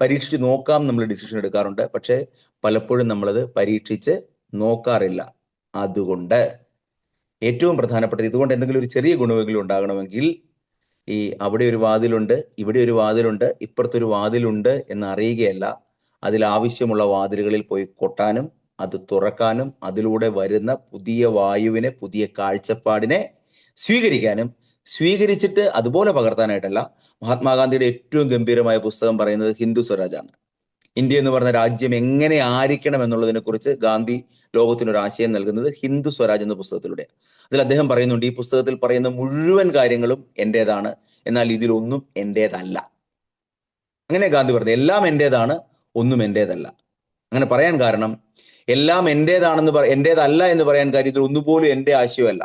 പരീക്ഷിച്ച് നോക്കാം നമ്മൾ ഡിസിഷൻ എടുക്കാറുണ്ട്. പക്ഷെ പലപ്പോഴും നമ്മളത് പരീക്ഷിച്ച് നോക്കാറില്ല. അതുകൊണ്ട് ഏറ്റവും പ്രധാനപ്പെട്ടത്, ഇതുകൊണ്ട് എന്തെങ്കിലും ഒരു ചെറിയ ഗുണമെങ്കിലും ഉണ്ടാകണമെങ്കിൽ ഈ അവിടെ ഒരു വാതിലുണ്ട്, ഇവിടെ ഒരു വാതിലുണ്ട്, ഇപ്പുറത്തൊരു വാതിലുണ്ട് എന്ന് അറിയുകയല്ല, അതിലാവശ്യമുള്ള വാതിലുകളിൽ പോയി കൊട്ടാനും അത് തുറക്കാനും അതിലൂടെ വരുന്ന പുതിയ വായുവിനെ, പുതിയ കാഴ്ചപ്പാടിനെ സ്വീകരിക്കാനും, സ്വീകരിച്ചിട്ട് അതുപോലെ പകർത്താനായിട്ടല്ല. മഹാത്മാഗാന്ധിയുടെ ഏറ്റവും ഗംഭീരമായ പുസ്തകം പറയുന്നത് ഹിന്ദു സ്വരാജാണ്. ഇന്ത്യ എന്ന് പറഞ്ഞ രാജ്യം എങ്ങനെ ആയിരിക്കണം എന്നുള്ളതിനെ കുറിച്ച് ഗാന്ധി ലോകത്തിനൊരു ആശയം നൽകുന്നത് ഹിന്ദു സ്വരാജ് എന്ന പുസ്തകത്തിലൂടെ. അതിൽ അദ്ദേഹം പറയുന്നുണ്ട്, ഈ പുസ്തകത്തിൽ പറയുന്ന മുഴുവൻ കാര്യങ്ങളും എന്റേതാണ്, എന്നാൽ ഇതിലൊന്നും എന്റേതല്ല. അങ്ങനെ ഗാന്ധി പറഞ്ഞു, എല്ലാം എന്റേതാണ്, ഒന്നും എന്റേതല്ല. അങ്ങനെ പറയാൻ കാരണം, എല്ലാം എന്റേതല്ല എന്ന് പറയാൻ കാര്യം ഇതിൽ ഒന്നുപോലും എന്റെ ആശയമല്ല.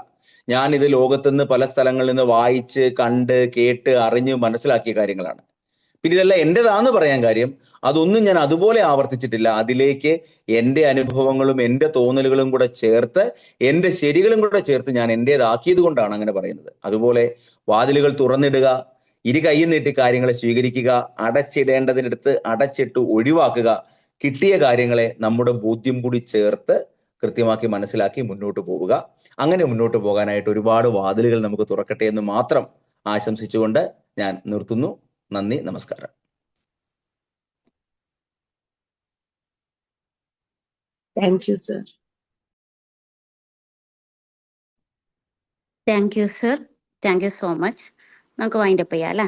ഞാൻ ഇത് ലോകത്തുനിന്ന് പല സ്ഥലങ്ങളിൽ നിന്ന് വായിച്ച് കണ്ട് കേട്ട് അറിഞ്ഞ് മനസ്സിലാക്കിയ കാര്യങ്ങളാണ്. പിന്നെ ഇതെല്ലാം എന്റേതാന്ന് പറയാൻ കാര്യം, അതൊന്നും ഞാൻ അതുപോലെ ആവർത്തിച്ചിട്ടില്ല. അതിലേക്ക് എന്റെ അനുഭവങ്ങളും എന്റെ തോന്നലുകളും കൂടെ ചേർത്ത്, എന്റെ ശരികളും കൂടെ ചേർത്ത് ഞാൻ എന്റേതാക്കിയത് കൊണ്ടാണ് അങ്ങനെ പറയുന്നത്. അതുപോലെ വാതിലുകൾ തുറന്നിടുക, ഇരു കൈയും നീട്ടി കാര്യങ്ങളെ സ്വീകരിക്കുക, അടച്ചിടേണ്ടതിനടുത്ത് അടച്ചിട്ട് ഒഴിവാക്കുക, കിട്ടിയ കാര്യങ്ങളെ നമ്മുടെ ബോധ്യം കൂടി ചേർത്ത് കൃത്യമാക്കി മനസ്സിലാക്കി മുന്നോട്ട് പോവുക. അങ്ങനെ മുന്നോട്ട് പോകാനായിട്ട് ഒരുപാട് വാതിലുകൾ നമുക്ക് തുറക്കട്ടെ എന്ന് മാത്രം ആശംസിച്ചുകൊണ്ട് ഞാൻ നിർത്തുന്നു. നന്ദി, നമസ്കാരം. Thank you, sir. Thank you sir, thank you so much. നമുക്ക് വൈൻഡപ്പ് ചെയ്യാം അല്ലേ?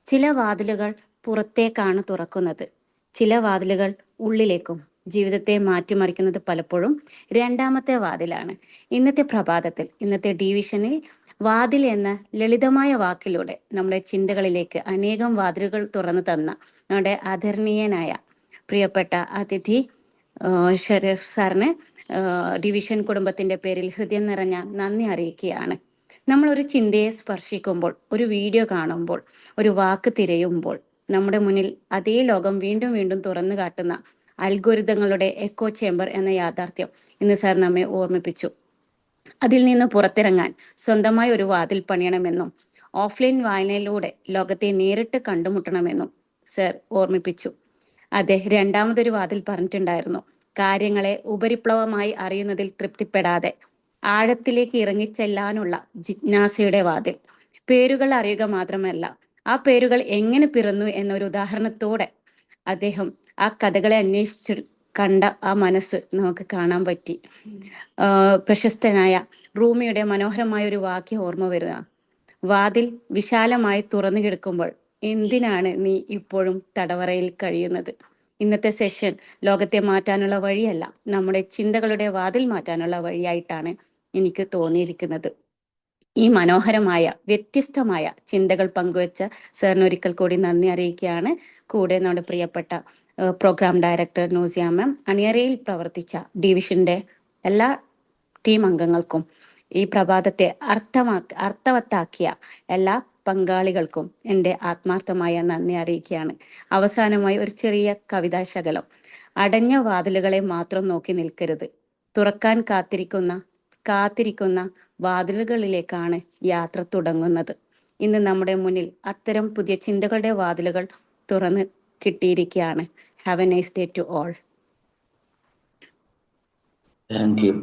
ചില വാതിലുകൾ പുറത്തേക്കാണ് തുറക്കുന്നത്, ചില വാതിലുകൾ ഉള്ളിലേക്കും. ജീവിതത്തെ മാറ്റിമറിക്കുന്നത് പലപ്പോഴും രണ്ടാമത്തെ വാതിലാണ്. ഇന്നത്തെ പ്രഭാതത്തിൽ, ഇന്നത്തെ ഡിവിഷനിൽ വാതിൽ എന്ന ലളിതമായ വാക്കിലൂടെ നമ്മുടെ ചിന്തകളിലേക്ക് അനേകം വാതിലുകൾ തുറന്നു തന്ന നമ്മുടെ ആദരണീയനായ പ്രിയപ്പെട്ട അതിഥി ഷെരീഫ് സാറിന് ഡിവിഷൻ കുടുംബത്തിന്റെ പേരിൽ ഹൃദയം നിറഞ്ഞ നന്ദി അറിയിക്കുകയാണ്. നമ്മൾ ഒരു ചിന്തയെ സ്പർശിക്കുമ്പോൾ, ഒരു വീഡിയോ കാണുമ്പോൾ, ഒരു വാക്ക് തിരയുമ്പോൾ നമ്മുടെ മുന്നിൽ അതേ ലോകം വീണ്ടും വീണ്ടും തുറന്നു കാട്ടുന്ന അൽഗോരിതങ്ങളുടെ എക്കോ ചേംബർ എന്ന യാഥാർത്ഥ്യം ഇന്ന് സാർ നമ്മെ ഓർമ്മിപ്പിച്ചു. അതിൽ നിന്ന് പുറത്തിറങ്ങാൻ സ്വന്തമായി ഒരു വാതിൽ പണിയണമെന്നും ഓഫ്ലൈൻ വായനയിലൂടെ ലോകത്തെ നേരിട്ട് കണ്ടുമുട്ടണമെന്നും സർ ഓർമ്മിപ്പിച്ചു. അദ്ദേഹം രണ്ടാമതൊരു വാതിൽ പറഞ്ഞിട്ടുണ്ടായിരുന്നു, കാര്യങ്ങളെ ഉപരിപ്ലവമായി അറിയുന്നതിൽ തൃപ്തിപ്പെടാതെ ആഴത്തിലേക്ക് ഇറങ്ങിച്ചെല്ലാനുള്ള ജിജ്ഞാസയുടെ വാതിൽ. പേരുകൾ അറിയുക മാത്രമല്ല, ആ പേരുകൾ എങ്ങനെ പിറന്നു എന്നൊരു ഉദാഹരണത്തോടെ അദ്ദേഹം ആ കഥകളെ അന്വേഷിച്ചു കണ്ട ആ മനസ്സ് നമുക്ക് കാണാൻ പറ്റി. പ്രശസ്തനായ റൂമിയുടെ മനോഹരമായ ഒരു വാക്യം ഓർമ്മ വരിക, വാതിൽ വിശാലമായി തുറന്നു കിടക്കുമ്പോൾ എന്തിനാണ് നീ ഇപ്പോഴും തടവറയിൽ കഴിയുന്നത്? ഇന്നത്തെ സെഷൻ ലോകത്തെ മാറ്റാനുള്ള വഴിയല്ല, നമ്മുടെ ചിന്തകളുടെ വാതിൽ മാറ്റാനുള്ള വഴിയായിട്ടാണ് എനിക്ക് തോന്നിയിരിക്കുന്നത്. ഈ മനോഹരമായ വ്യത്യസ്തമായ ചിന്തകൾ പങ്കുവച്ച സാറിന് ഒരിക്കൽ കൂടി നന്ദി അറിയിക്കുകയാണ്. കൂടെ നമ്മുടെ പ്രിയപ്പെട്ട പ്രോഗ്രാം ഡയറക്ടർ നൂസിയ മാം, അണിയറയിൽ പ്രവർത്തിച്ച ഡിവിഷന്റെ എല്ലാ ടീം അംഗങ്ങൾക്കും, ഈ പ്രഭാതത്തെ അർത്ഥവത്താക്കിയ എല്ലാ പങ്കാളികൾക്കും എൻ്റെ ആത്മാർത്ഥമായ നന്ദി അറിയിക്കുകയാണ്. അവസാനമായി ഒരു ചെറിയ കവിതാശകലം. അടഞ്ഞ വാതിലുകളെ മാത്രം നോക്കി നിൽക്കരുത്, തുറക്കാൻ കാത്തിരിക്കുന്ന വാതിലുകളിലേക്കാണ് യാത്ര തുടങ്ങുന്നത്. ഇന്ന് നമ്മുടെ മുന്നിൽ അത്തരം പുതിയ ചിന്തകളുടെ വാതിലുകൾ തുറന്ന് കിട്ടിയിരിക്കുകയാണ്. Have a nice day to all. Thank U.